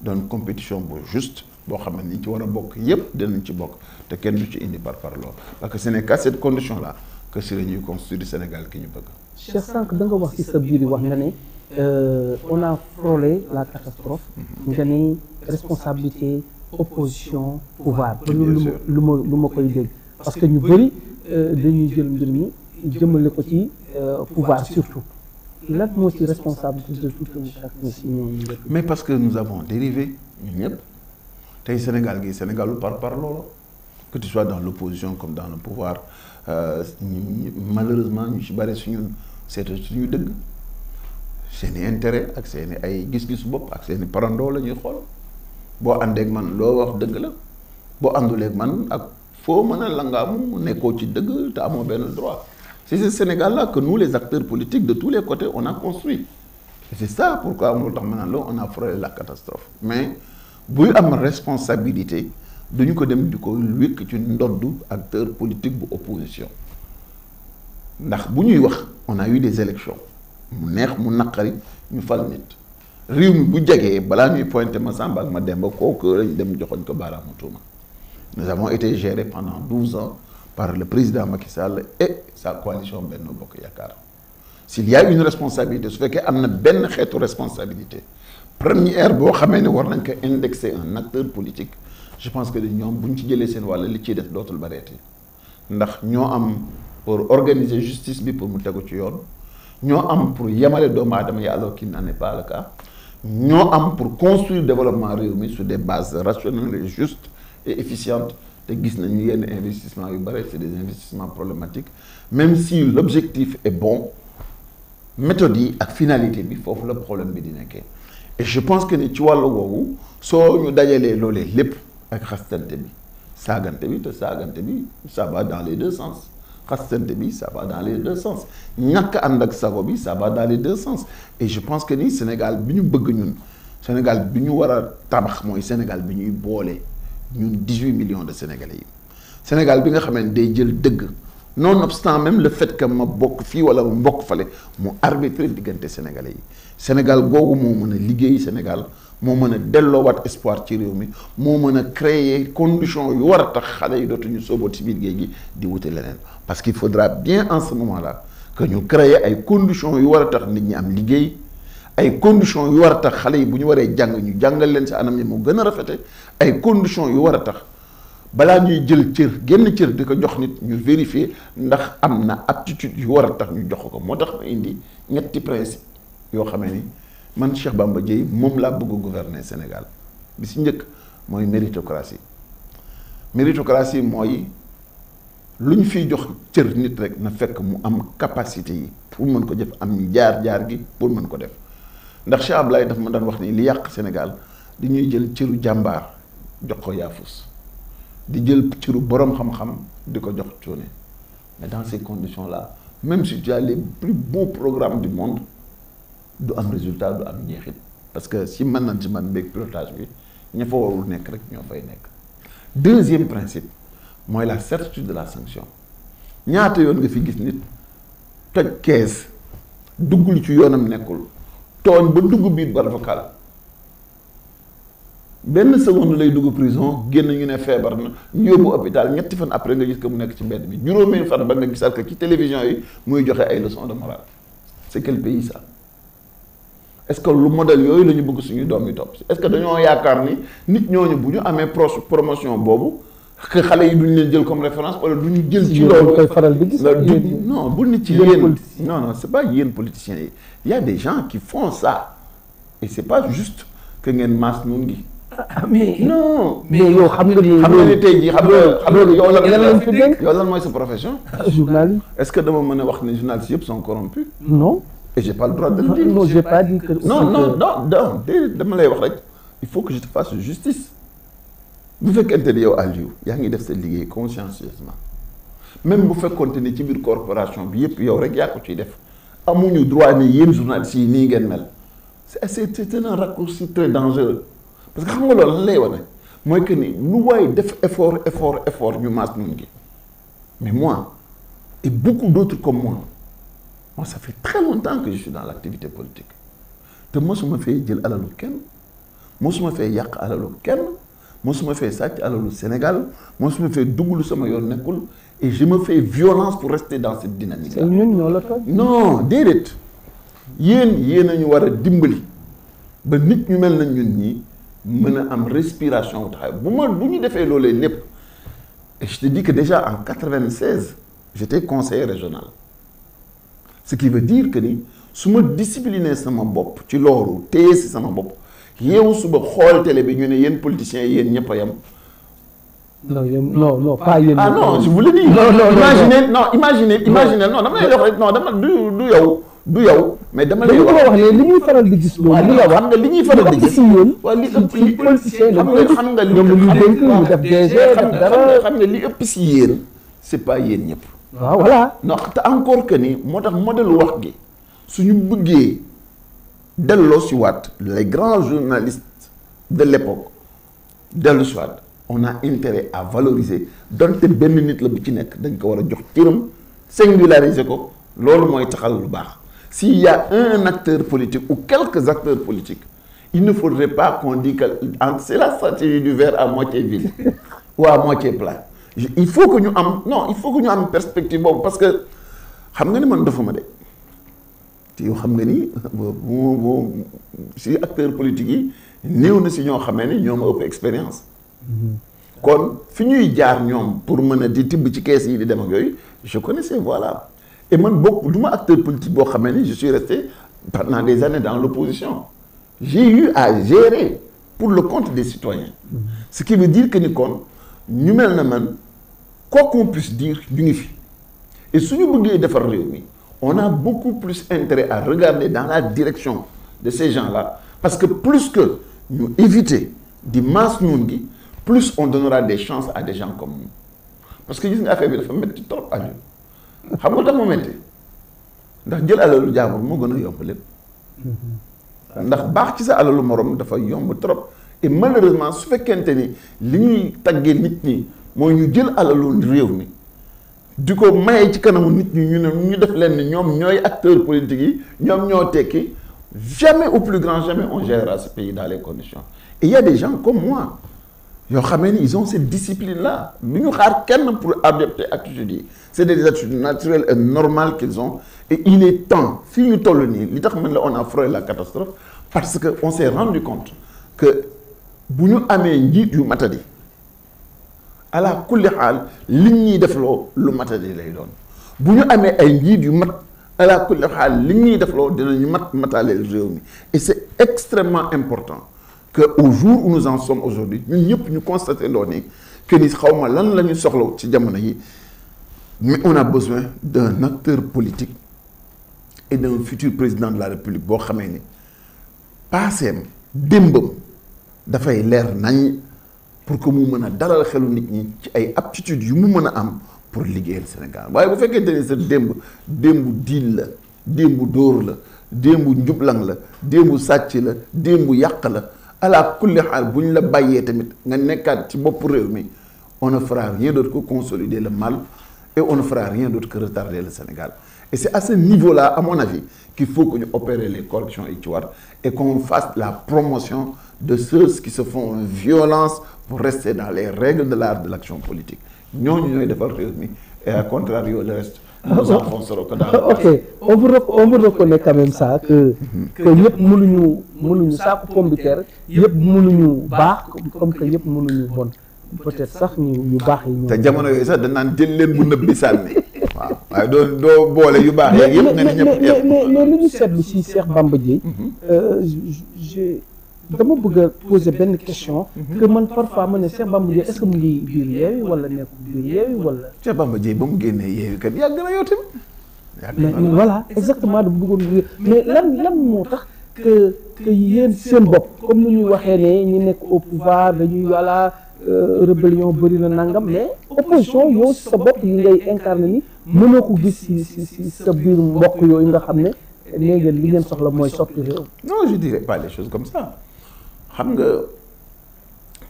doon compétition bu juste boo xam ne ni ci war a bokk yépp dinañ ci bokk te kenn du ci indi par parloo parce que ce n'est qu'à cette condition là que si la ñuy construire Sénégal ki ñu bëgg. Cheikh sànq da nga wax ci sa biir wax nga ne on a frôlé la catastrophe. nga ni responsabilité opposition pouvoir. Bien lu ma koy dégg parce que ñu bëri dañuy jël mbir mi jëmale ko ci pouvoir surtout. lan moo ci responsabilité de tout chacun si ñoom. mais parce que nous avons dérivé ñun ñëpp tey Sénégal gi Sénégalu par loolu que tu sois dans l'opposition comme dans le pouvoir malheureusement ñu ci bari suñu suñu dëgg seeni intérêt ak seeni ay gis-gisu bopp ak seeni parandoo la ñuy xool boo àndeek man loo wax dëgg la boo ànduleek man ak foo mën a langaamu nekkoo ci dëgg te amoo benn droit. C'est ce Sénégal-là que nous, les acteurs politiques de tous les côtés, on a construit. Et c'est ça pourquoi on a frôlé la catastrophe. Mais, si on a une responsabilité, nous avons une acteur politique de l'opposition. On a eu des élections. Nous avons Nous avons été gérés pendant 12 ans par le président Macky Sall et sa coalition Benno Bokk Yakaar. S'il y a une responsabilité, su fekkee am na benn xeetu responsabilité première boo xamee ne war nañ ko indexer un acteur politique je pense que ñoom bu ñu ci jëlee seen wàll li ciy def dootul bareeti ndax ñoo am pour organiser justice bi pour mu tegu ci yoon ñoo am pour yemale doomu aadama yi alors qu'il n'en est pas le cas ñoo am pour construire développement réew mi sur des bases rationnelles et justes et efficientes te gis nañu yenn investissement yu bare c'est des investissements problématiques même si l'objectif est bon méthode yi ak finalité bi foofu la problème bi di nekkee et je pense que ni ci wàllu woowu soo ñu dajalee loolee lépp ak xastante bi saagante bi te saagante bi ça va dans les deux sens xastante bi ça va dans les deux sens ñàkk ànd ak sago bi ça va dans les deux sens et je pense que ni Sénégal bi ñu bëgg ñun Sénégal bi ñu war a tabax mooy Sénégal bi ñuy boole ñun 18 millions de Sénégalais yi Sénégal bi nga xamee ne day jël dëgg nonobstant même le fait que ma bokk fii wala ma bokk fale mu arbitré diggante Sénégalais yi Sénégal googu moo mën a liggéey Sénégal moo mën a delloowaat espoir ci réew mi moo mën a créer conditions yu war a tax xale yi dootuñu sooboo ci biir géej gi di wute leneen parce qu'il faudra bien en ce moment-là que ñu créer ay conditions yu war a tax nit ñi am liggéey ay conditions yu war a tax xale yi bu ñu waree jàng ñu jàngal leen si anam yi mu gën a rafete ay conditions yu war a tax balaa ñuy jël cër génn cër di ko jox nit ñu vérifier ndax am na aptitude yu war a tax ñu jox ko moo tax ma indi ñetti principe yoo xamee ni man Cheikh Bamba Dièye moom laa bëgg gouverner Sénégal bi si njëkk mooy méritocratie méritocratie mooy lu ñu fiy jox cër nit rek na fekk mu am capacité yi pour mën ko def am jaar-jaar gi pour mën ko def ndax Cheikh Ablaye daf ma daan wax ni li yàq Sénégal dañuy jël cëru jàmbaar jox ko yaafus di jël ciru borom xam-xam di ko jox cuune mais dans ces conditions là même si tu as les plus beaux programmes du monde du am résultat du am njeexit parce que si management beeg pilotage bi ña fa warul nekk rek ñoo fay nekk. Deuxième principe mooy la certitude de la sanction ñaata yoon nga fi gis nit toj kees dugg lu ci yoonam nekkul tooñ ba dugg biir barab vocal benn seconde lay dugg prison génn ñu ne feebar na ñu yóbbu hôpital ñetti fan après nga gis que mu nekk ci mbedd mi juróomeel fan ba nga gisal que ci télévision yi muy joxe ay leçons de morale c'est quel pays ça est-ce que lu modèle yooyu la ñu bëgg suñu doom yi topp est-ce que dañoo yaakaar ni nit ñooñu bu ñu amee promotion boobu que xale yi duñ leen jël comme référence wala duñu jël ci loolu koy faral di gis non bul nit ci yéen non c'est pas yéen politiciens yi il y a des gens qui font ça et c'est pas juste que ngeen maas noonu gi mais non mais yow xam nga ni tey jii xam nga yow lan fi dénk yow lan mooy sa profession journaliste est-ce que dama mën a wax ne journalistes yëpp sont corrompus non et j'ai pas le droit de le dire non j'ai pas dit que non déedéet dama lay wax rek il faut que je te fasse justice bu fekkente ni yow Aliou yaa ngi def sa liggéey consciencieusement même bu fekkonte ni ci biir corporation bi yëpp yow rek yaa ko ciy def amuñu droit ni yéen journalistes yi nii ngeen mel c'est un raccourci très dangereux parce que xam nga loolu lan lay wane mooy que ni lu waay def effort ñu maas nun gi mais moi et beaucoup d'autres comme moi ça fait très longtemps que je suis dans l'activité politique te mosuma fee jël alalu kenn mosuma fee yàq alalu kenn mosuma fee sàcc alalu Sénégal mosuma fee dugg lu sama yoon nekkul et je me fais violence pour rester dans cette dynamique là. ñun ñoo la tooñ. non déedéet yéen a ñu war a dimbali ba nit ñu mel na ñun ñii mën a am respiration taxaw bu ñu defee loolee lépp et je te dis que déjà en 96 j'étais conseiller régional ce qui veut dire que ni su ma discipliner sama bopp ci loolu téye si sama bopp yeewu suba xool télé bi ñu ne yéen politiciens yéen ñëpp a yem. non pas yéen. ah non je vous le dis. imaginez non dama lay wax rek non dama du yow mais dama lay wax li ñuy faral di gis loolu li nga wax xam nga li ñuy faral di gis waaw li ëpp ci politicien xam nga ñoom ñu dénk ñu def DG dara xam nga li ëpp si yéen c'est pas yéen ñëpp. waaw voilà. non te encore que ni moo tax modèle wax gi suñu bëggee delloo si waat les grands journalistes de l'époque dellu si waat on a intérêt à valoriser donte benn nit la bu ci nekk dañ ko war a jox cëram singulariser ko loolu mooy taxal lu baax s'il y a un acteur politique ou quelques acteurs politiques il ne faudrait pas qu'on dise que c'est la stratégie du verre à moitié vide ou à moitié plein il faut que ñu am perspective boobu parce que xam nga ni man defuma de te yow xam nga ni si acteurs politiques yi néew na si ñoo xamee ni ñoo ma ëpp expérience kon fi ñuy jaar ñoom pour mën a di tibb ci kees yi di dem ak yooyu je connaissais voilà et man bokk du ma acteur politique boo xamee ni je suis resté pendant des années dans l'opposition j'ai eu à gérer pour le compte des citoyens ce qui veut dire que ni kon ñu mel na man quoi qu'on puisse dire ñu ngi fi et suñu bëggee defar réew mi on a beaucoup plus intérêt à regarder dans la direction de ces gens-là parce que plus que ñu éviter di maas noon gi plus on donnera des chances à des gens comme nous parce que gis nga affaire bi dafa métti trop Aliou xam nga tax mu métti ndax jël alalu jaambur moo gën a yomb lépp ndax baax ci sa alalu morom dafa yomb trop et malheureusement su fekkente ni li ñuy taggee nit ñi mooy ñu jël alalu réew mi di ko maye ci kanamu nit ñi ñu def leen ni ñoom ñooy acteurs politiques yi ñoom ñoo tekki jamais au plus grand jamais on gérera ce pays dans les conditions et il y a des gens comme moi yoo xamee ni ils ont cette discipline là lu ñu xaar kenn pour adopter attitudes yi c'est des attitudes naturelles et normales qu'ils ont et il est temps fii ñu toll nii li tax man la on a frôlé la catastrophe parce que on s'est rendu compte que bu ñu amee njiit yu matadi ala kulli xaal liñ ñuy defloo lu matadi lay doon bu ñu amee ay njiit yu mat ala kulli xaal liñ ñuy defloo dinañu mataaleel réew mi et c'est extrêmement important que au jour où nous en sommes aujourd'hui ñun ñëpp ñu constaté loo ni que ni xaw ma lan la ñu soxla ci jamono yi mais on a besoin d'un acteur politique et d'un futur président de la République boo xamee ni paaseem démbam dafay leer nañ pour que mu mën a dalal xelu nit ñi ci ay aptitudes yu mu mën a am pour liggéeyal Sénégal waaye bu fekkente ni sa démb diil la démb dóor la démb njublang la démb sàcc la démb yàq la ala kulli xaal bu ñu la bàyyee tamit nga nekkaat ci bopp réew mi on ne fera rien d'autre que consolider le mal et on ne fera rien d'autre que retarder le Sénégal et c'est à ce niveau-là à mon avis qu'il faut que ñu opérer les corrections yi ci war et qu'on fasse la promotion de ceux qui se font violence pour rester dans les règles de l'art de l'action politique ñooñu ñooy defar réew mi et à contrario le reste nous enfoncerons que dans ok on vous reconnaît quand même ça que ñëpp mënuñu saaku pomme de terre yëpp mënuñu baax comme que yëpp mënuñu bon peut-être sax ñu baax yi te jamono yooyu sax dañ naan jël leen mu nëb bi sànni waaw waaye doo boole yu baax yeeg yëpp nga ne ñëpp mais li ñu seetlu si Cheikh Bamba Dièye dama bëgg a poser benn question que man parfois ma ne Cheikh Bamba Dièye est-ce que mu ngi biir Yewwi wala nekkul biir Yewwi wala Cheikh Bamba Dièye ba mu génnee Yewwi kat yàgg na yow tamit mais voilà exactement da bëggoon mais lan moo tax que yéen seen bopp comme ni ñuy waxee ne ñi nekk au pouvoir dañuy voilà rébellion bëri na nangam mais opposition yow sa bopp yi ngay incarné ni mënoo ko gis si sa biir mbokk yooyu nga xam ne léegi li ngeen soxla mooy soppi réew. non je dirais pas les choses comme ça xam nga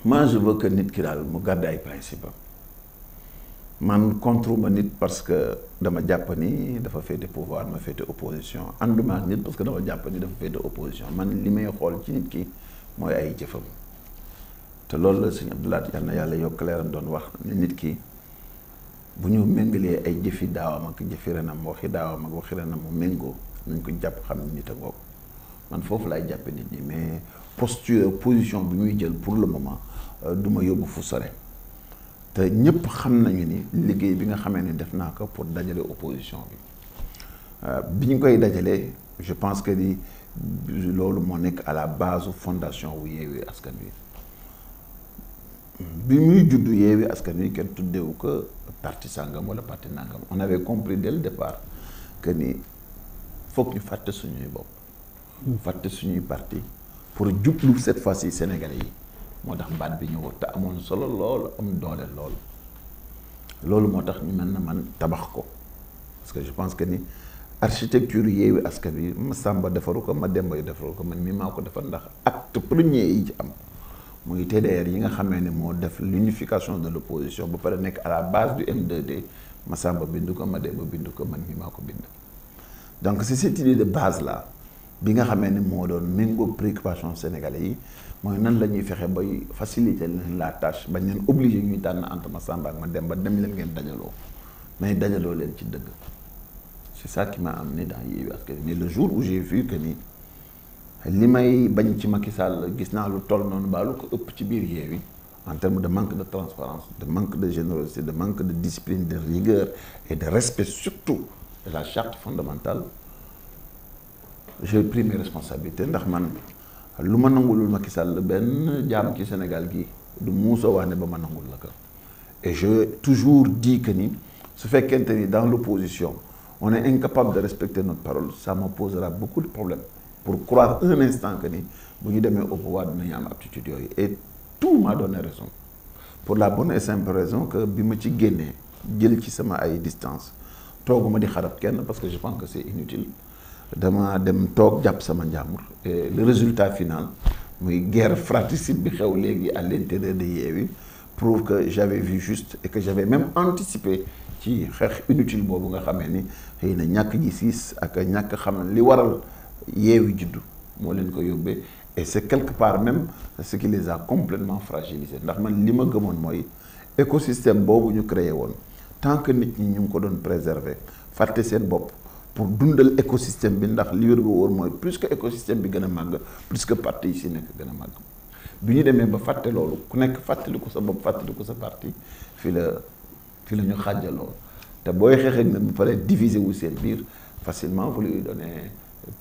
moi je veux que nit ki daal mu garder ay principe man contre ma nit parce que dama jàpp ni dafa féete pouvoir ma féete opposition ànduma ak nit parce que dama jàpp ni dafa féete opposition man li may xool ci nit ki mooy ay jëfam te loolu la sëñ Abdoulaye yal na yàlla yokk leeram doon wax ne nit ki bu ñu méngalee ay jëfi daawam ak jëfi renam waxi daawam ak waxi renam mu méngoo nañ ko jàpp xam ne nit a ngoog man foofu laay jàppe nit ñi mais position bi muy jël pour le moment du ma yóbbu fu sore te ñëpp xam nañu ni liggéey bi nga xamee ni def naa ko pour dajale opposition bi ñu koy dajalee je pense que ni loolu moo nekk à la base fondation wu Yewwi Askan Wi bi muy juddu Yewwi Askan Wi kenn tuddeewu ko parti sàngam wala parti nangam on avait compris dès le départ que ni foog ñu fàtte suñuy bopp fàtte suñuy parti pour jublu cette fois-ci Sénégalais yi moo tax baat bi ñëw te amoon solo loolu am doole loolu moo tax ñu mel na man tabax ko parce que je pense que ni architecture Yewwi Askan Wi ma Samba defaru ko ma Demba yu defaru ko man mii maa ko defar ndax acte premier yi ci am muy TDR yi nga xamee ne moo def l'unification de l'opposition ba pare nekk à la base du M2D ma Samba bindu ko ma Demba bindu ko man mii maa ko bind donc c'est cette idée de base là bi nga xamee ne moo doon méngoo préoccupation sénégalais yi mooy nan la ñuy fexe bay faciliter leen la tâche bañ leen obligé ñuy tànn entre ma Samba ak ma Demba dem leen ngeen dajaloo mais dajaloo leen ci dëgg c'est ça qui m'a amené dans Yewwi Askan Wi mais le jour où j'ai vu que ni li may bañ ci Macky Sall gis naa lu toll noonu baa lu ko ëpp ci biir Yewwi en termes de manque de transparence de manque de générosité de manque de discipline de rigueur et de respect surtout de la charte fondamentale j'ai pris mes responsabilités ndax man lu ma nangulul Macky Sall benn jaam ci Sénégal gi du muusa waane ba ma nangul la ko et je toujours dit que ni su fekkente ni dans l'opposition on est incapable de respecter notre parole ça me posera beaucoup de problèmes pour croire un instant que ni bu ñu demee au pouvoir dinañu am aptitude yooyu et tout m'a donné raison pour la bonne et simple raison que bi ma ci génnee jël ci sama ay distance tooguma di xarab kenn parce que je pense que c'est inutile dama dem toog jàpp sama njàmbur et le résultat final muy guerre fratricide bi xew léegi à l'intérieur de Yewwi prouve que j'avais vu juste et que j'avais même anticipé ci xeex inutile boobu nga xamee ni xëy na ñàkk ji siis ak ñàkk xam li waral Yewwi juddu moo leen ko yóbbee et c'est quelque part même ce qui les a complètement fragilisés ndax man li ma gëmoon mooy écosystème boobu ñu créé woon tant que nit ñi ñu ngi ko doon préserver fàtte seen bopp pour dundal écosystème bi ndax li wér gu wóor mooy plus que écosystème bi gën a màgg plus que parti yi si nekk gën a màgg bi ñu demee ba fàtte loolu ku nekk fàttaliku sa bopp fàttaliku sa parti fi la ñu xaajaloo te booy xeexee nag bu paree diviser wu seen biir facilement vous lui donnez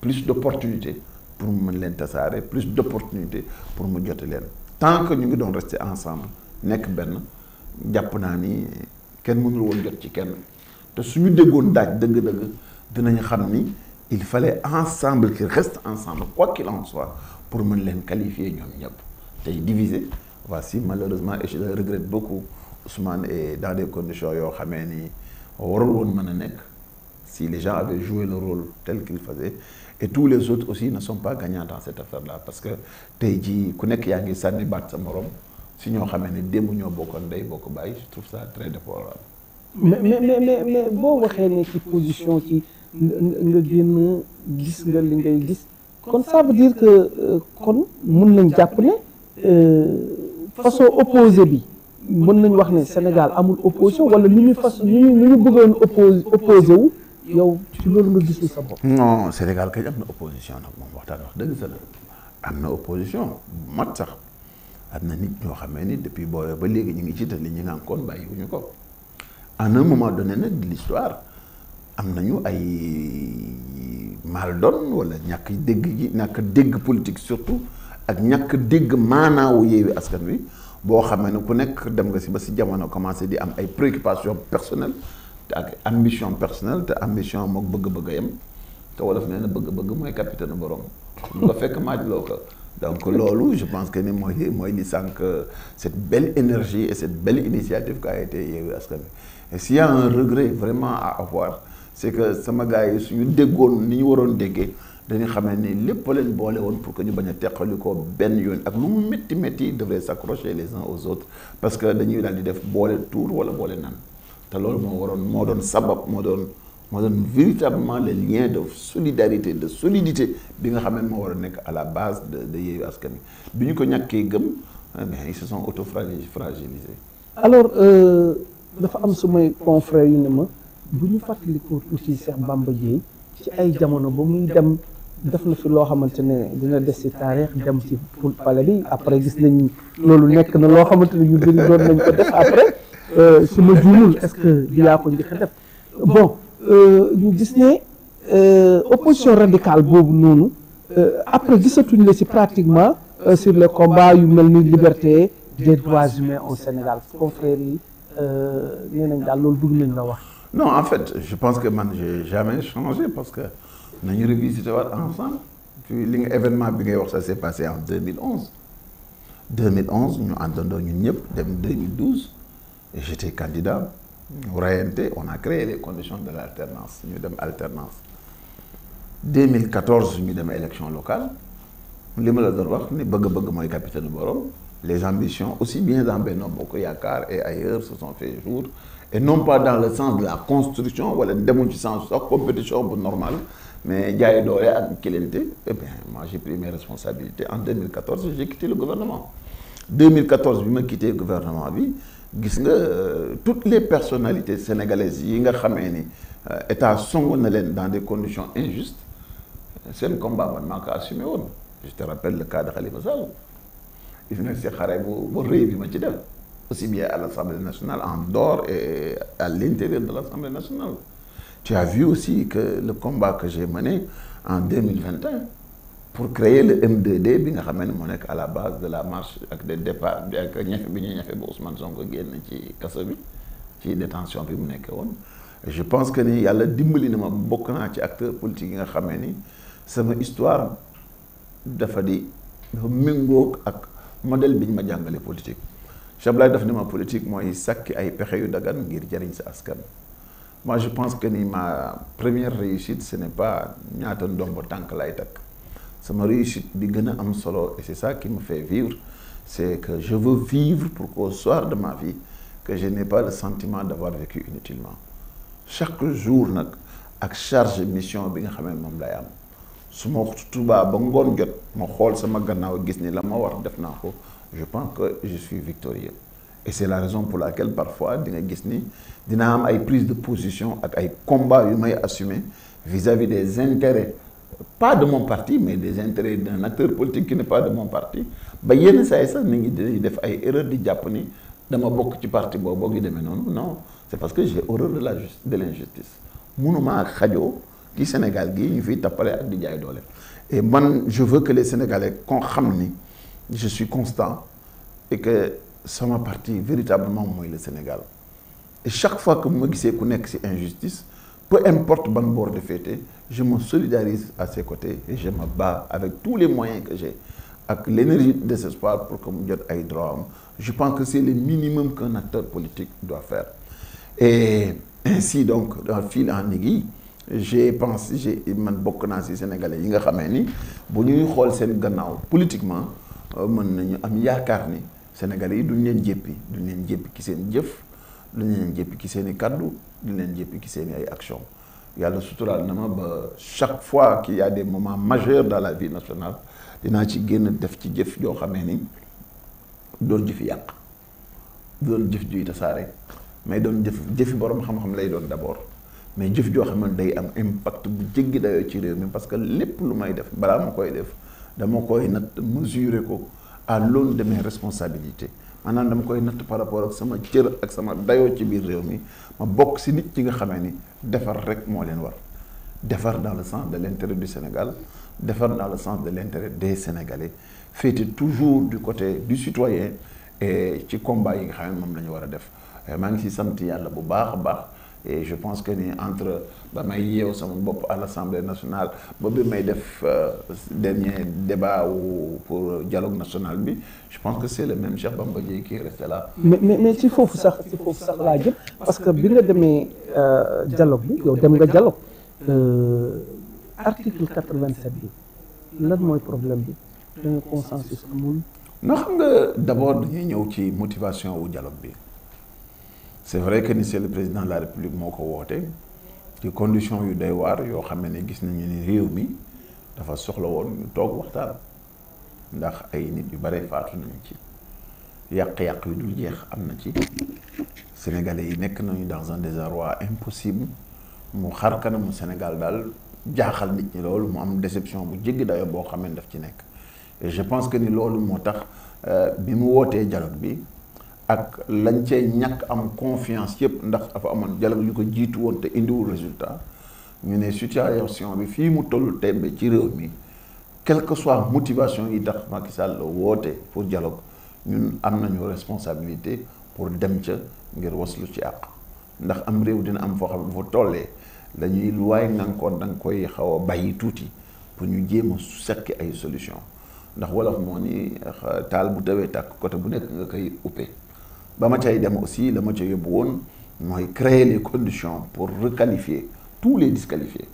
plus d'opportunités pour mu mën leen tasaare plus d'opportunités pour mu jote leen tant que ñu ngi doon rester ensemble nekk benn jàpp naa ni kenn mënul woon jot ci kenn te suñu déggoon daaj dëgg-dëgg dinañu xam ni il fallait ensemble qu'ils restent ensemble quoi qu'il en soit pour mën leen qualifier ñoom ñëpp tey diviser voici malheureusement et je le regrette beaucoup Ousmane est dans des conditions yoo xamee ni warul woon mën a nekk si les gens avaient joué le rôle tel qu'il faisait et tous les autres aussi ne sont pas gagnants dans cette affaire-là parce que tey jii ku nekk yaa ngi sànni baat sa morom si ñoo xamee ne démb ñoo bokkoon ndey bokk bàyyi je trouve ça très déplorable. mais boo waxee ne ci position ci nga génn gis nga li ngay gis kon ça veut dire que kon mën nañ jàpp ne façon opposé bi mën nañ wax ne Sénégal amul opposition wala ni ñu bëggoon opposé wu yow ci loolu nga gisul sa bopp. non Sénégal kay am na opposition nag moom waxtaan wax dëgg sa la am na opposition bu mat sax am na nit ñoo xamee ni depuis booy ba léegi ñu ngi ci te li ñu naan kon bàyyiwuñu ko à un moment donné nag de l'histoire am nañu ay mal donne wala ñàkk dégg politique surtout ak ñàkk dégg maanaawu Yewwi Askan Wi boo xamee ne ku nekk dem nga si ba si jamono commencé di am ay préoccupations personnelles te ak ambition personnelle te ambition mook bëgg-bëgg a yem te wolof nee na bëgg-bëgg mooy capitaine borom lu ko fekk maaj loo ko donc loolu je pense que ni mooy li sànq cette belle énergie et cette belle initiative qu'a été Yewwi Askan Wi et s'il y a un regret vraiment à avoir c'est que sama gars yi suñu déggoon ni ñu waroon déggee dañu xamee ni lépp leen boole woon pour que ñu bañ a teqali ko benn yoon ak lu mu métti métti devrait s'accrocher les uns aux autres parce que dañuy daal di def boole tuur wala boole naan te loolu moo doon sabab moo doon véritablement les liens de solidarité de solidité bi nga xam ne moo war a nekk à la base de Yewwi Askan Wi bi ñu ko ñàkkee gëm mais ils se sont auto-fragilisés. alors dafa am sumay confrères yu ne ma bu ñu fàttalikoo tuuti Cheikh Bamba Dièye ci ay jamono ba muy dem def na fi loo xamante ne dina des ci taarix dem ci palais bi après gis nañ loolu nekk na loo xamante ne ñu bëri doon nañ ko def après su ma juumul est-ce que yaa ko njëkk a def bon ñu gis ne opposition radicale boobu noonu après gisatuñ la ci pratiquement sur le combat yu mel ni liberté des droits humains au Sénégal confrères yi nee nañ daal loolu bëgg nañ la wax. non en fait je pense que man j'ai jamais changé parce que nañu revisité waat ensemble puis li nga événement bi ngay wax ça s'est passé en 2011 ñu àndandoo ñun ñëpp dem 2012 et j'étais candidat ñu rayante on a créé les conditions de l'alternance ñu dem alternance 2014 ñu dem élection locale li ma la doon wax ni bëgg-bëgg mooy capitaine borom les ambitions aussi bien dans Benno Bokk Yaakaar et ailleurs se sont fait jour et non pas dans le sens de la construction wala demul ci sens sax compétition bu normale mais jaay doole ak kilente eh bien moi j'ai pris mes responsabilités en 2014 j'ai quitté le gouvernement 2014 bi ma quitté gouvernement bi gis nga toutes les personnalités sénégalaises yi nga xamee ni état songu na leen dans des conditions injustes seen combat man maa ko assumé woon je te rappelle le cas de Khalifa Sall gis nga si xare bu rëy bi ma ci def aussi bien à l'Assemblée nationale en dehors et à l'intérieur de l'Assemblée nationale. Tu as vu aussi que le combat que j'ai mené en 2021 pour créer le M2D bi nga xam ne moo nekk à la base de la marche ak des départs bi ak ñafe bi ñu ñafe ba Ousmane Sonko génn ci kaso bi ci détention bi mu nekkee woon je pense que ni yàlla dimbali na ma bokk naa ci acteur politique yi nga xamee ni sama histoire dafa méngóog ak modèle bi ñu ma jàngale politique Cheikh Abdoulaye daf ne ma politique mooy sàkki ay pexe yu dagan ngir jëriñ sa askan. Moi je pense que ni ma première réussite ce n'est pas ñaata ndombo tànk lay takk sama réussite bi gën a am solo et c'est ça qui me fait vivre c'est que je veux vivre pour qu'au soir de ma vie que je n'ai pas le sentiment d'avoir vécu inutilement chaque jour nag ak charge mission bi nga xam ne moom lay am su ma tubaa ba ngoon jot ma xool sama gannaaw gis ni la ma war def naa ko je pense que je suis victorieux et c'est la raison pour laquelle parfois di nga gis ni dina am ay prise de position ak ay combats yu may assumer vis-à-vis des intérêts pas de mon parti mais des intérêts d'un acteur politique qui n'est pas de mon parti ba yenn saa yi sax nit ñi dinañ def ay erreurs di jàpp ni dama bokk ci parti boobu ngi demee noonu non c'est parce que j'ai horreur de l'injustice mënuma ak xajoo ci Sénégal gii ñu fiy tappale ak di jaay doole et man je veux que les Sénégalais qu'on xam ni je suis constant et que sama parti véritablement mooy le Sénégal et chaque fois que ma gisee ku nekk ci injustice peu importe ban boor de féete je me solidarise à ses côtés et je me bats avec tous les moyens que j'ai ak l'énergie de désespoir pour que mu jot ay droit am. Je pense que c'est le minimum qu'un acteur politique doit faire. Et ainsi donc en fil en aiguille man bokk naa ci Sénégalais yi nga xamee ni bu ñuy xool seen gannaaw politiquement mën nañu am yaakaar ni Sénégalais yi duñ leen jéppi ci seen jëf, duñ leen jéppi ci seen i kaddu, duñ leen jéppi ci seen i ay action. Yàlla suturaal na ma ba chaque fois qu'il y a des moments majeurs dans la vie nationale dinaa ci génn def ci jëf joo xamee ni doon jëfi yàq, doon jëf juy tasaare, mais doon jëfi borom xam-xam lay doon d'abord, mais jëf joo xam ne day am impact bu jéggi dayoo ci réew mi parce que lépp lu may def balaa ma koy def dama koy natt mesurer ko à l'aune de mes responsabilités, maanaam dama koy natt par rapport ak sama cër ak sama dayoo ci biir réew mi ma bokk si nit ci nga xamee ni defar rek moo leen war, defar dans le sens de l'intérêt du Sénégal, defar dans le sens de l'intérêt des Sénégalais, féete toujours du côté du citoyen et ci combat yi nga xam ne moom la ñu war a def. Maa ngi ci sant yàlla bu baax a baax et je pense que ni entre ba may yeew sama bopp à l'Assemblée nationale ba bi may def dernier débat pour dialogue national bi, je pense que c'est le même Cheikh Bamba Dièye qui est resté là. mais ci foofu sax laa jëm parce que bi nga demee dialogue bi yow dem nga dialogue article 87 bi lan mooy problème bi da consensus amul. non xam nga d'abord dañuy ñëw ci motivation wu dialogue bi. C'est vrai que ni c'est le président de la République moo ko woote ci conditions yu doy waar yoo xam ne gis nañu ni réew mi dafa soxla woon ñu toog waxtaan ndax ay nit yu bare faatu nañu ci yàq-yàq yu dul jeex am na ci Sénégalais yi nekk nañu dans un désarroi impossible mu xar kanamu Sénégal daal jaaxal nit ñi loolu mu am déception bu jéggi dayo boo xam ne daf ci nekk et je pense que ni loolu moo tax bi mu wootee dialogue bi ak lañ cee ñàkk am confiance yëpp ndax dafa amoon dialogue yu ko jiitu woon te indiwul résultat ñu ne situation bi fii mu tollu tembe ci réew mi quelle que soit motivation yi tax Macky Sall woote pour dialogue ñun am nañu responsabilité pour dem ca ngir waslu ci àq ndax am réew dina am foo xam ne bu fa tollee dañuy lu waaye ngankoon da nga koy xaw a bàyyi tuuti pour ñu jéem a sekki ay solution ndax wolof moo ni taal bu tawee tàkk côté bu nekk nga koy uppee ba ma cay dem aussi la ma ca yóbbu woon mooy créer les conditions pour requalifier tous les disqualifiés.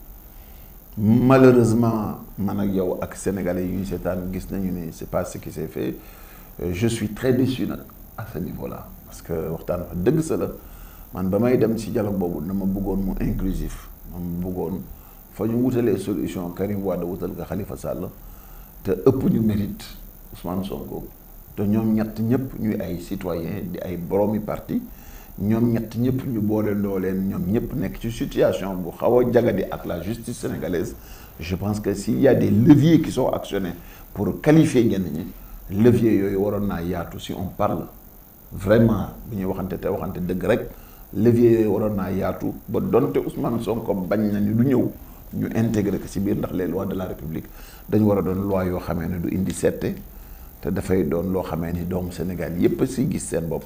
Malheureusement man ak yow ak sénégalais yi ñuy seetaan gis nañu ne c'est pas ce qui s'est fait. Je suis très déçu nag à ce niveau-là parce que waxtaan fa dëgg sa la man ba may dem ci dialogue boobu dama bëggoon mu inclusif ma bëggoon fa ñu wutalee solution Karim Wade wutal nga Khalifa Sall te ëpp ñu mérite Ousmane Sonko te ñoom ñett ñëpp ñuy ay citoyens di ay boroomi parti ñoom ñett ñëpp ñu boole ndoo leen ñoom ñëpp nekk ci situation bu xaw a jagadi ak la justice sénégalaise. Je pense que s'il y a des leviers qui sont actionnés pour qualifier ñenn ñi levier yooyu waroon naa yaatu si on parle vraiment bu ñuy waxante te waxante dëgg rek levier yooyu waroon naa yaatu ba donte Ousmane Sonko bañ na ni du ñëw ñu intégré ko si biir ndax les lois de la République dañu war a doon loi yoo xamee ne du indi sette te dafay doon loo xamee ni doomu Sénégal yépp si gis seen bopp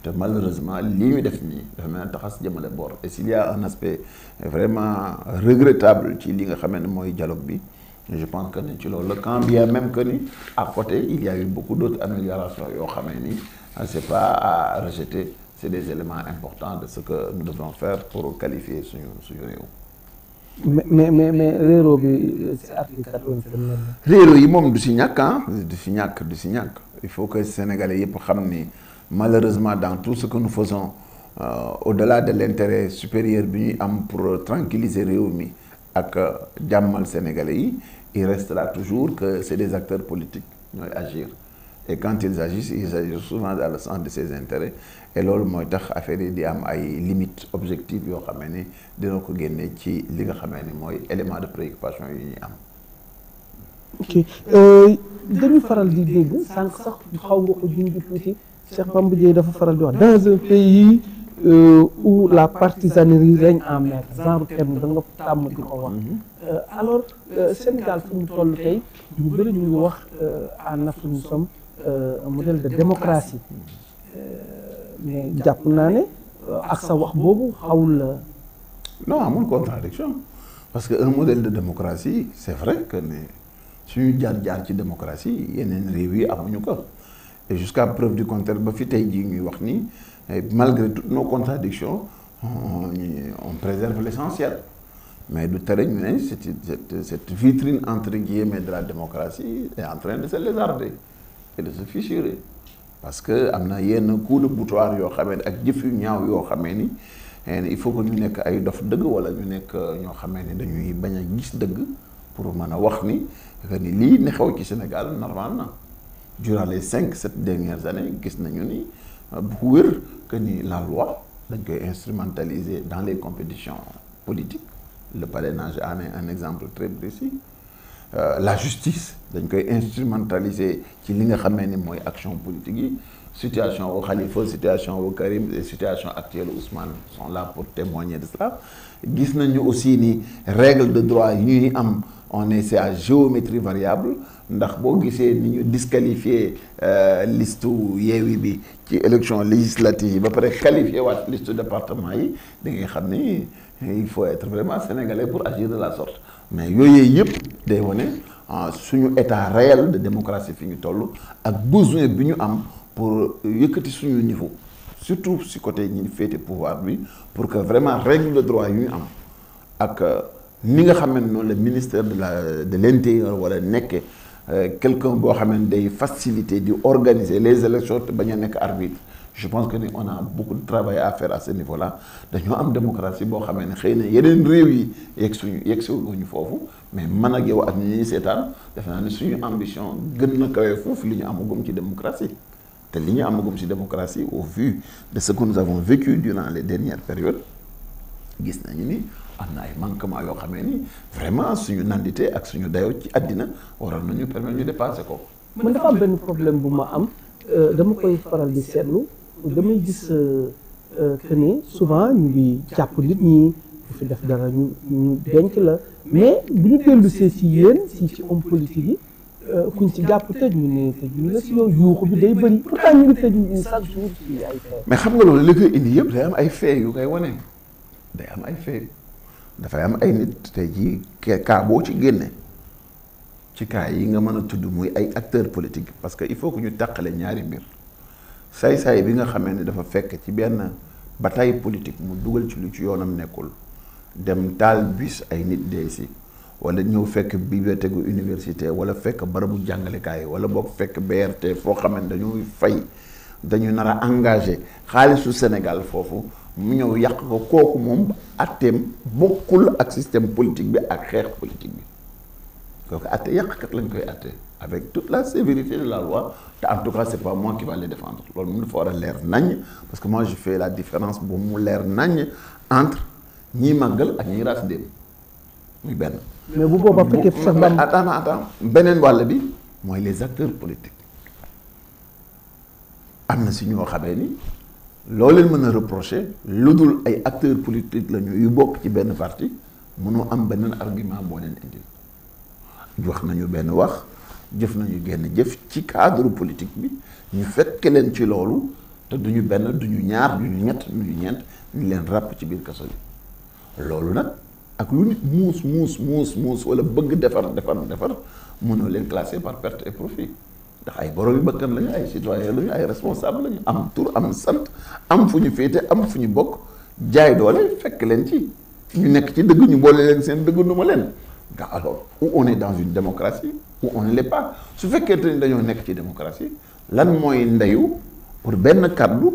te malheureusement lii ñu def nii dafa mel ne taxas jëmale boor et s'il y a un aspect vraiment regrettable ci li nga xamee ne mooy dialogue bi je pense que ni ci loolu la quand bien même que ni à côté il y a eu beaucoup d'autres améliorations yoo xamee ni c'est pas à rejeter, c'est des éléments importants de ce que nous devons faire pour qualifier suñu réew. mais réeróo bi c'est article 87. réeróo yi moom du si ñàkk ah du si ñàkk il faut que Sénégalais yëpp xam ni malheureusement dans tout ce que nous faisons au-delà de l'intérêt supérieur bi ñuy am pour tranquilliser réew mi ak jàmmal Sénégalais yi il reste là toujours que c'est des acteurs politiques ñooy agir et quand ils agissent souvent dans le sens de ses intérêts et loolu mooy tax affaire yi di am ay limites objectives yoo xamee ni dina ko génne ci li nga xamee ni mooy élément de préoccupation yi ñuy am. ok dañu faral di dégg sànq sax xaw nga ko junj tuuti Cheikh Bamba Dièye dafa faral di wax dans un pays où la partisanerie règne en maître genre terme da nga tàmm di ko wax. alors Sénégal fu mu toll tey ñu bëri ñu ngi wax en Afrique nous sommes un modèle de démocratie mais jàpp naa ne ak sa wax boobu xawul la. non amul contradiction parce que un modèle de démocratie c'est vrai que ne suñu jaar-jaar ci démocratie yeneen réew yi amuñu ko et jusqu'à preuve du contraire ba fi tey jii ñuy wax ni malgré toutes nos contradictions on préserve l'essentiel mais du tere ñu ne cette vitrine entre guillemets de la démocratie est en train de se lézarder et de se fissurer parce que am na yenn coup de boutoir yoo xamee ni ak jëf yu ñaaw yoo xamee ni il faut que ñu nekk ay dof dëgg wala ñu nekk ñoo xamee ni dañuy bañ a gis dëgg pour mën a wax ni que ni lii ne xew ci Sénégal normal na durant les 5-7 dernières années gis nañu ni bu wér que ni la loi dañ koy instrumentaliser dans les compétitions politiques le parrainage en est un exemple très précis la justice dañ koy instrumentaliser ci li nga xamee ni mooy action politique yi situation au Khalifa situation au Karim et situation actuelle Ousmane sont là pour témoigner de cela gis nañu aussi ni règle de droit yi ñuy am on est à géométrie variable ndax boo gisee ni ñu disqualifié liste Yewwi bi ci élection législative yi ba pare qualifié waat liste département yi da ngay xam ni il faut être vraiment sénégalais pour agir de la sorte mais yooyu yëpp day wane suñu état réel de démocratie fi ñu toll ak besoin bi ñu am pour yëkkati suñu niveau surtout si côté ñi féete pouvoir bi pour que vraiment règle de droit yu ñu am ak ni nga xam ne noonu le ministère de l'intérieur wala nekke quelqu'un boo xam ne day faciliter di organiser les élections te bañ a nekk arbitre je pense que ni on a beaucoup de travail à faire à ce niveau là dañoo am démocratie boo xamee ne xëy na yeneen réew yi yegg suñu foofu mais man ak yow ak ñi ñuy seetaan defe naa ne suñu ambition gën na kawe foofu li ñu amagum ci démocratie te li ñu amagum ci démocratie au vu de ce que nous avons vécu durant les dernières périodes gis nañu ni am na ay manquements yoo xamee ni vraiment suñu nandite ak suñu dayoo ci àddina waroon nañu permettre ñu dépasser ko. man dafa am benn problème bu ma am dama koy faral di seetlu damay gis que ni souvent ñu ngi jàpp nit ñi bu fi def dara ñu denc la mais bu ñu dellu see ci yéen ci homme politique yi kuñ ci jàpp tëj ñu ne tëj ñu la si yow yuuxu bi day bëri pourtant ñu ngi tëj ñu chaque jour ci ay faits. mais xam nga loolu li koy indi yëpp day am ay faits yu koy wane day am ay faits dafay am ay nit tey jii cas boo ci génne ci cas yi nga mën a tudd muy ay acteurs politiques parce que il faut que ñu tàqale ñaari mbir saay-saay bi nga xamee ne dafa fekk ci benn bataille politique mu dugal ci lu ci yoonam nekkul dem taal bus ay nit dee si wala ñëw fekk bibliothèque université wala fekk barabu jàngalekaay wala boog fekk BRT foo xamante dañuy fay dañu nar a engagé xaalisu Sénégal foofu mu ñëw yàq ko kooku moom atteem bokkul ak système politique bi ak xeex politique bi kooku atte yàqkat lañ koy atte avec toute la sévérité de la loi te en tout cas c'est pas moi qui va les défendre loolu moom dafa war a leer naññ parce que moi je fais la différence bu mu leer naññ entre ñiy màggal ak ñiy raas déem muy benn. mais bu boobaa fekkee sax ba attends beneen wàll bi mooy les acteurs politiques am na si ñoo xamee ni loo leen mën a reprocher lu dul ay acteurs politiques lañu yu bokk ci benn parti mënoo am beneen argument boo leen indil wax nañu benn wax jëf nañu genn jëf ci cadre politique bi ñu fekk leen ci loolu te duñu benn duñu ñaar duñu ñett duñu ñeent ñu leen ràpp ci biir kaso bi loolu nag ak lu nit muus wala bëgg defar mënoo leen classer par perte et profit ndax ay borom yu bakkan lañu ay citoyen lañu ay responsable lañu am tur am sant am fu ñu féete am fu ñu bokk jaay doole fekk leen ci ñu nekk ci dëgg ñu boole leen seen dëgg nu ma leen nga alors où on est dans une démocratie ou on ne l'est pas su fekkente ni dañoo nekk ci démocratie lan mooy ndeyu pour benn kaddu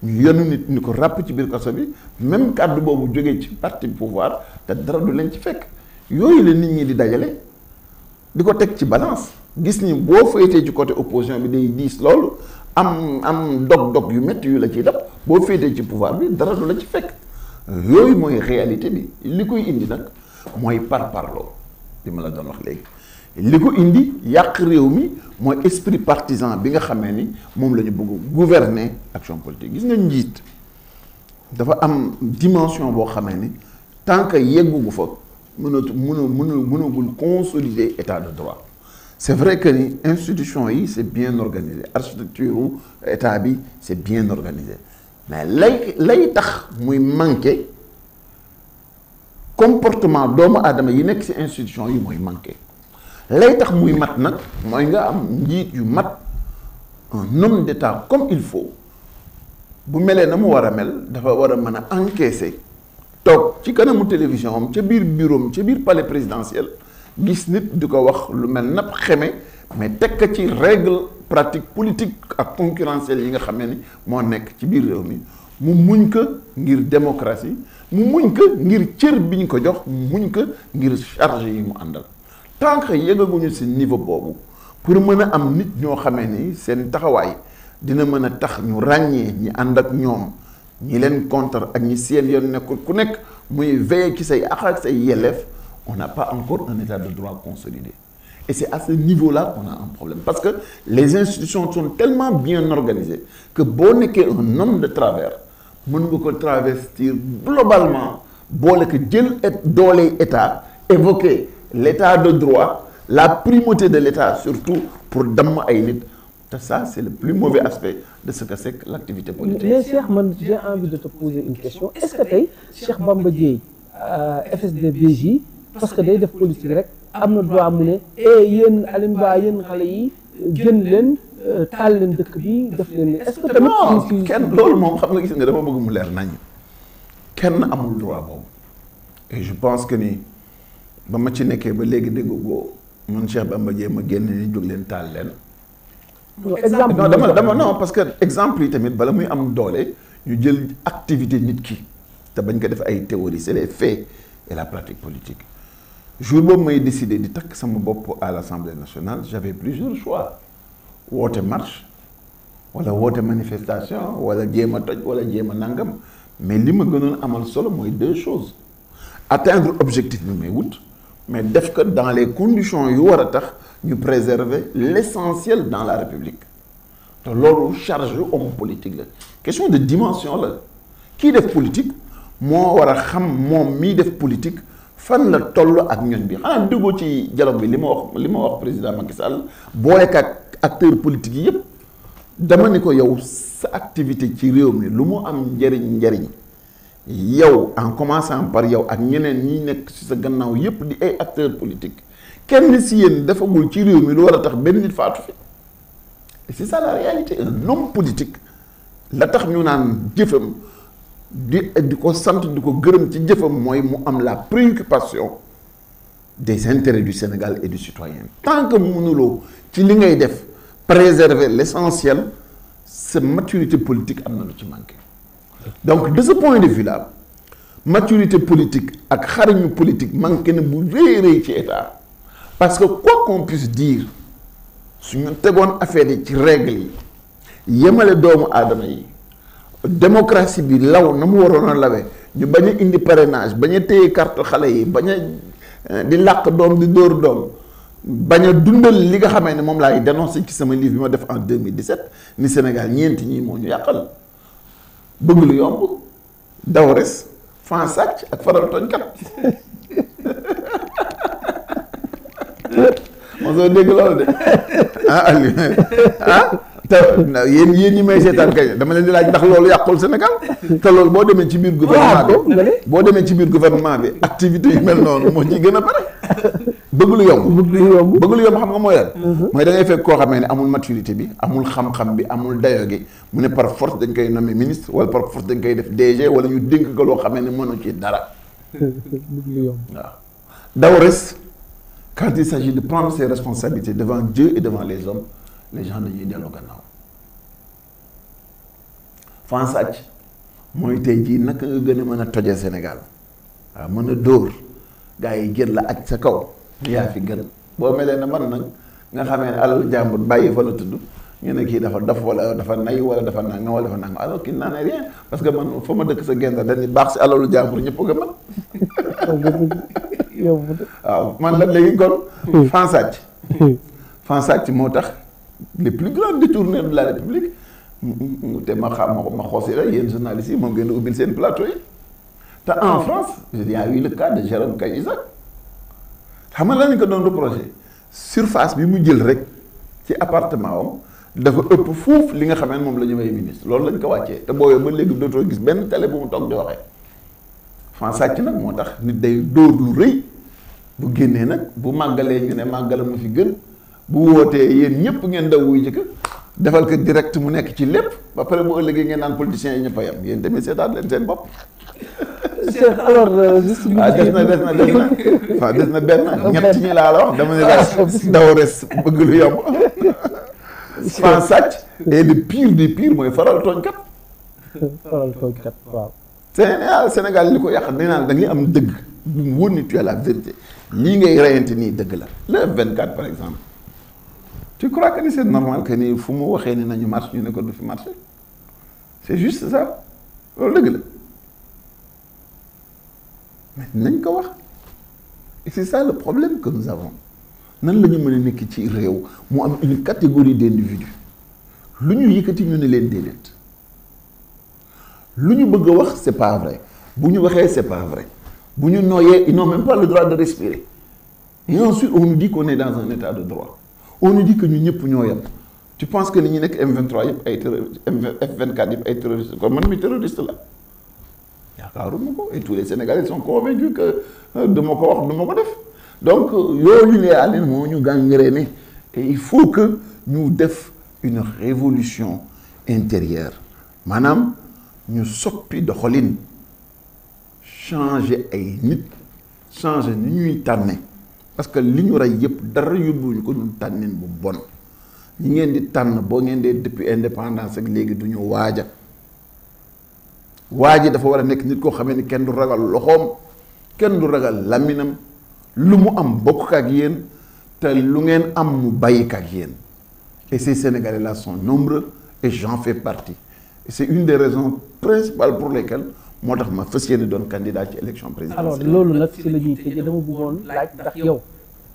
ñu yenu nit ni ko ràpp ci biir kaso bi même kaddu boobu jógee ci parti pouvoir te dara du leen ci fekk yooyu la nit ñi di dajale di ko teg ci balance gis ni boo féetee ci côté opposition bi day diis loolu am dog-dog yu métti yu la ciy dab boo féetee ci pouvoir bi dara du la ci fekk yooyu mooy réalité bi li koy indi nag mooy parparloo li ma la doon wax léegi li ko indi yàq réew mi mooy esprit partisan bi nga xamee ni moom la ñu bëgg gouverner action politique gis nga njiit dafa am dimension boo xamee ni tant que yeggugu fa mënagul consolider état de droit c'est vrai que ni institution yi c'est bien organisé architecture état bi c'est bien organisé mais lay tax muy manqué comportement doomu aadama yi nekk ci institution yi mooy manqué lay tax muy mat nag mooy nga am njiit yu mat, un homme d'État comme il faut bu melee na mu war a mel dafa war a mën a encaisser toog ci kanamu télévision am ca biir bureau am ca biir palais présidentiel gis nit di ko wax lu mel nap xeme mais teg ko ci règle pratique politique ak concurrentielle yi nga xamee ni moo nekk ci biir réew mi mu muñ ko ngir démocratie mu muñ ko ngir cër bi ñu ko jox mu muñ ko ngir charge yi mu àndal tant que yëgaguñu si niveau boobu pour mën a am nit ñoo xamee ni seen taxawaay dina mën a tax ñu ràññee ñi ànd ak ñoom ñi leen contre ak ñi seen yoon nekkul ku nekk muy veiller ci say àq ak say yelleef on n'a pas encore un état de droit consolidé et c'est à ce niveau-là qu'on a un problème parce que les institutions sont tellement bien organisées que boo nekkee un homme de travers mën nga ko travestir globalement boole ko jël dooley état évoquer l'état de droit la primauté de l'état surtout pour damm ay nit te ça c'est le plus mauvais aspect de ce que c'est que l'activité politique. Mais Cheikh, man j'ai envie de te poser une question. Est-ce que tey Cheikh Bamba Dièye FSD/BJ parce que day def politique rek am na droit mu ne yéen Alioune Ba yéen xale yi gën leen taal leen dëkk bi def leen est-ce que tamit non kenn loolu moom xam nga gis nga dama bëgg mu leer nañ kenn amul droit boobu et je pense que ni ba ma ci nekkee ba léegi dégg goo man Cheikh Bamba Dièye ma génn ni jóg leen taal leen exemple non dama non parce que exemple yi tamit bala muy am doole ñu jël activité nit ki te bañ ko def ay théorie c'est les faits et la pratique politique jour boobu may décidé di takk sama bopp à l'Assemblée nationale j'avais plusieurs choix woote marche wala woote manifestation wala jéem a toj wala jéem a nangam mais li ma gënoon amal solo mooy deux choses atteindre objectif bi may wut mais def ko dans les conditions yu war a tax ñu préserver l'essentiel dans la République te loolu charge homme politique la question de dimension la kii def politique moo war a xam moom mii def politique fan la toll ak ñoñ bi xanaa déggoo ci dialogue bi li ma wax président Macky Sall boole ak acteurs politiques yi yëpp dama ni ko yow sa activité ci réew mi lu mu am njëriñ yow en commençant par yow ak ñeneen ñi nekk ci sa gannaaw yëpp di ay acteurs politiques kenn si yéen defagul ci réew mi lu war a tax benn nit faatu fi et c'est ça la réalité un homme politique la tax ñu naan jëfam di ko sant di ko gërëm ci jëfam mooy mu am la préoccupation des intérêts du Sénégal et du citoyen tant que mënuloo ci li ngay def préserver l'essentiel sa maturité politique am na lu ci manqué donc de ce point de vue là maturité politique ak xarañu politique manqué na bu rëy ci état parce que quoi qu'on puisse dire suñu tegoon affaire yi ci règle yi yemale doomu aadama yi démocratie bi law na mu waroon a lawee ñu bañ a indi parrainage bañ a téye carte xale yi bañ a di làq doom di dóor doom bañ a dundal li nga xamee ne moom laay dénoncé ci sama livre bi ma def en 2017 ni Sénégal ñeenti ñii moo ñu yàqal bëgg lu yomb daw res fan sàcc ak faral tooñkat mosoo dégg loolu de Aliou te yéen ñi may seetaan kay dama leen di laaj ndax loolu yàqul Sénégal te loolu boo demee ci biir gouvernement bi activité yu mel noonu moo ci gën a bare bëgg lu yomb xam nga mooy lan mooy da ngay fekk koo xamee ne amul maturité bi amul xam-xam bi amul dayo gi mu ne par force dañ koy nommer ministre wala par force dañ koy def DG wala ñu dénk ko loo xamee ne mënu ci dara waaw daw res quand il s'agit de prendre ses responsabilités devant Dieu et devant les hommes les gens dañuy delloo gannaaw fan sàcc mooy tey jii naka nga gën a mën a toje Sénégal waaw mën a dóor gars yi jël la aj sa kaw yaa fi gën boo melee na man nag nga xamee ne alal jàmbur bàyyi fa la tudd ñu ne kii dafa dof wala dafa nay wala dafa nangam wala dafa nangam alors qu'il n'en est rien parce que man fa ma dëkk sa genda dañuy baax si alalu jàmbur ñëpp nga man waaw man la léegi kon fan sàcc moo tax les plus grands détourneurs de la République te ma xoosi la yéen journalistes yi moom ngeen di ubbil seen plateau yi te en France il y a eu le cas de Jérôme Cahuzac xam nga lañu ko doon reproché surface bi mu jël rek ci appartement am dafa ëpp foofu li nga xamee moom la ñu may ministre loolu lañ ko wàccee te booyoo ba léegi dootoo gis benn télé bu mu toog di waxee fan sàcc nag moo tax nit day dóor lu rëy bu génnee nag bu màggalee ñu ne màggala mu fi gën bu wootee yéen ñëpp ngeen daw wuy jëkk defal ko direct mu nekk ci lépp ba pare bu ëllëgee ngeen naan politiciens yi ñëpp a yam yéen tamit seetaat leen seen bopp. Cheikh alors juste des na benn ñett ñi laa la wax dama ne la daw res bëgg lu yomb fan sàcc et le pire des pires mooy faral tooñkat waaw Sénégal li ko yàq dañ naan da ngay am dëgg du wóor ni tu as la vérité lii ngay reyante nii dëgg la le F24 par exemple tu crois que ni c'est normal que ni fu mu waxee ni nañu marche ñu ne ko du fi marché c'est juste ça loolu dëgg la mais nañ ko wax et c'est ça le problème que nous avons nan la ñu mën a nekk ci réew mu am une catégorie d'individus lu ñu yëkkati ñu ne leen déedéet lu ñu bëgg a wax c'est pas vrai bu ñu waxee c'est pas vrai bu ñu nooyee ils n'ont même pas le droit de respirer et ensuite on nous dit qu'on est dans un état de droit on nous dit que ñu ñëpp ñoo yem tu penses que ni ñu nekk M23 yëpp ay terroristes F24 yëpp ay terroristes kon man mi terroriste la yaakaaruma ko et tous les Sénégalais sont convaincus que duma ko wax duma ko def donc yooyu ne àlleen moo ñu gangréné et il faut que ñu def une révolution intérieure maanaam ñu soppi doxalin changer ay nit changer ni ñuy tànne parce que li ñu rey yëpp dara yóbbuwuñu ko ñu tànnin bu bon ñi ngeen di tànn boo ngeen dee depuis indépendance ak léegi du ñu waaja waa ji dafa war a nekk nit koo xamee ni kenn du ragal loxoom kenn du ragal laminam lu mu am bokk ak yéen te lu ngeen am mu bàyyi ak yéen et ces Sénégalais là sont nombreux et j'en fais partie et c'est une des raisons principales pour lesquelles moo tax ma fas yéene doon candidat ci élection présidentielle. alors loolu nag si la ñuy tëjee dama bëggoon laaj ndax yow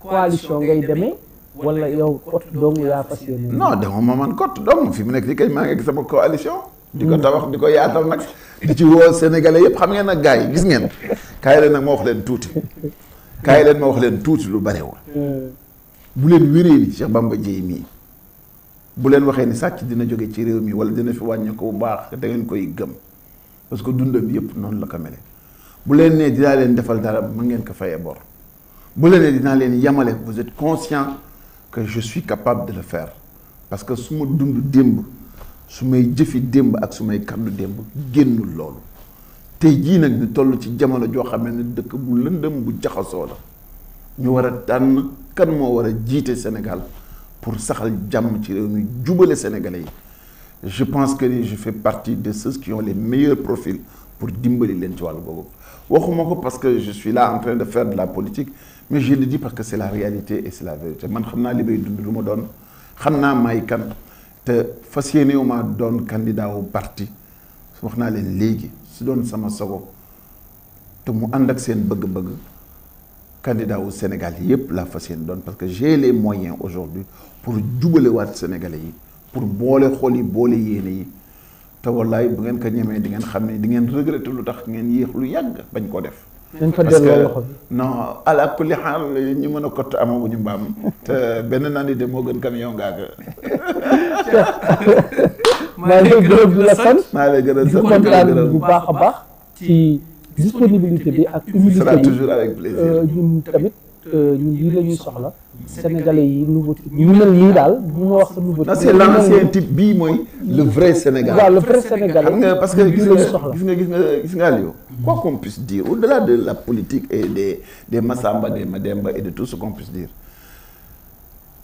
coalition ngay demee wala yow kott dong yaa fas yéene. non dama ma man kott dong fi mu nekk nii kay maa ngi ak sama coalition. di ko tabax di ko yaatal nag. di ci woo Sénégalais yëpp xam ngeen nag gars yi gis ngeen. kaay leen nag ma wax leen tuuti. kaay leen ma wax leen tuuti lu barewul. bu leen wéree ni Cheikh Bamba Dièye mii bu leen waxee ni sàcc dina jóge ci réew mi wala dina fi wàññi ko bu baax da ngeen koy gëm parce que dundam yëpp noonu la ko mele bu leen nee dinaa leen defal dara mën ngeen ko fayee bor bu leen nee dinaa leen yamale vous êtes conscient que je suis capable de le faire parce que su ma dund démb su may jëfi démb ak su may kaddu démb génnul loolu tey jii nag ñu toll ci jamono joo xam ne dëkk bu lëndëm bu jaxasoo la ñu war a tànn kan moo war a jiite Sénégal pour saxal jàmm ci réew mi jubale Sénégalais yi je pense que je fais partie de ceux qui ont les meilleurs profils pour dimbali leen ci wàllu boobu waxuma ko parce que je suis là en train de faire de la politique mais je le dis parce que c'est la réalité et c'est la vérité man xam naa li may dund lu ma doon xam naa may kan te fas yéene wu ma doon candidat wu parti wax naa leen léegi su doon sama sago te mu ànd ak seen bëgg-bëgg candidat wu Sénégal yëpp la fas yéene doon parce que j'ai les moyens aujourd'hui pour jubale waat Sénégalais yi pour boole xol yi boole yéene yi te wallaay bu ngeen ko ñemee di ngeen xam ne di ngeen regretter lu tax ngeen yéex lu yàgg bañ koo def. dañ ko delloo loxo bi non ala kulli xaal ñi mën a kott amaguñu mbaam te benn naan de moo gën camion ngaaga. maa ngi gërëm di la sant. maa ngi gën a sant kontaan bu baax a baax. ci disponibilité bi ak humilité sera bi toujours avec plaisir. ñun tamit ñun lii la ñuy soxla. Sénégalais yi nouveau type ñu mel nii daal bu ma wax sa nouveau type. c'est l'ancien type bii mooy le vrai Sénégal. waaw le vrai Sénégalais. xam nga parce que lii la ñuy soxla. gis nga Aliou. quoi qu'on puisse dire au-delà de la politique et des Massamba des Mademba et de tout ce qu'on puisse dire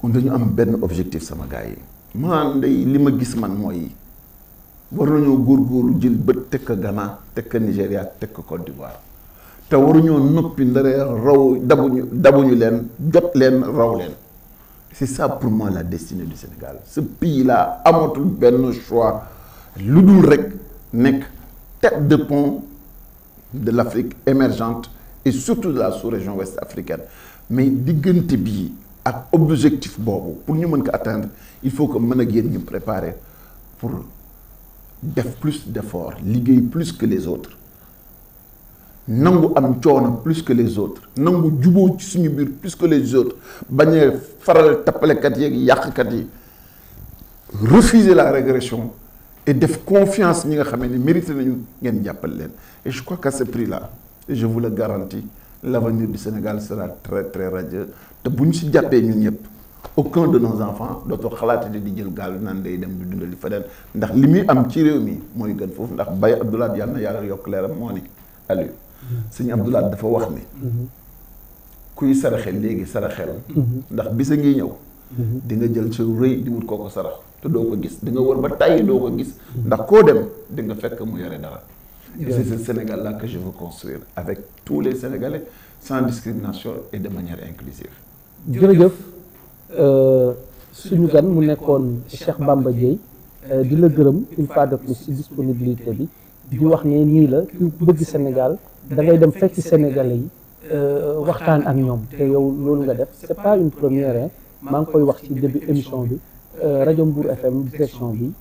on dañu am benn objectif sama gars yi. man day li ma gis man mooy war nañoo góorgóorlu jël bët teg ko Ghana teg ko Nigéria teg ko Côte d'Ivoire te waruñoo noppi ndaree raw dabuñu leen jot leen raw leen c'est ça pour moi la destinée du Sénégal ce pays là amatul benn choix lu dul rek nekk tête de pont de l'Afrique émergente et surtout de la sous-région ouest africaine mais diggante bii ak objectif boobu pour ñu mën ko atteindre il faut que mën a génn ñu préparer pour def plus d'efforts liggéey plus que les autres nangu am coono plus que les autres nangu juboo ci suñu biir plus que les autres bañ a faral tappalekat yeeg yàqkat yi refuser la régression et def confiance ñi nga xam ne mérité nañu ngeen jàppal leen et je crois qu'à ce prix là et je vous le garantis l'avenir du Sénégal sera très très radieux te bu ñu si jàppee ñun ñëpp aucun de nos enfants dootoo xalaate di jël gaal naan day dem di dundali feneen ndax li muy am ci réew mi mooy gën foofu ndax Baye Abdoulaye yàlla na yàlla yokk leeram moo ni Aliou sëñ Abdoulaye dafa wax ni kuy saraxe léegi saraxel ndax bisa ngi ñëw di nga jël sa rëy di wut kooko sarax te doo ko gis di nga wër ba tàyyi doo ko gis ndax koo dem di nga fekk mu yore dara. Et c'est ce Sénégal-là que je veux construire avec tous les Sénégalais sans discrimination et de manière inclusive. jërëjëf suñu gan mu nekkoon Cheikh Bamba Dièye di la gërëm une fois de plus ci disponibilité bi di wax ne nii la ku bëgg Sénégal da ngay dem fekk Sénégalais yi waxtaan ak ñoom te yow loolu nga def c'est pas une première hein maa ngi koy wax ci début émission bi rajo Mbour FM direction bi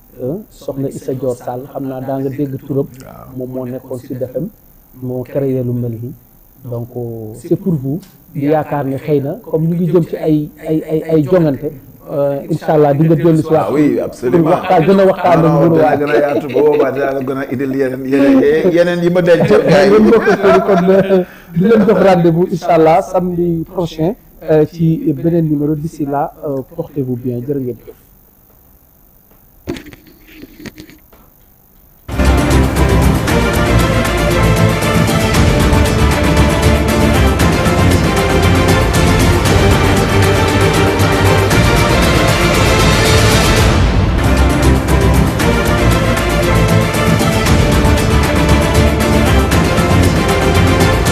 soxna Issa Dior Sall xam naa daa nga dégg turam moom moo nekkoon Sud FM moo créé lu mel nii donc c'est pour vous di yaakaar ne xëy na comme ñu ngi jëm ci ay jongante incha allah di nga dellu si waat oui absolument waxtaan gën a waxtaan ak Mbour waa gën a yaatu boobaa dinaa la gën a indil yeneen yi ma denc kon di leen jox rendez-vous incha allah samedi prochain ci beneen numéro d'ici là portez-vous bien jërë ngeen jëf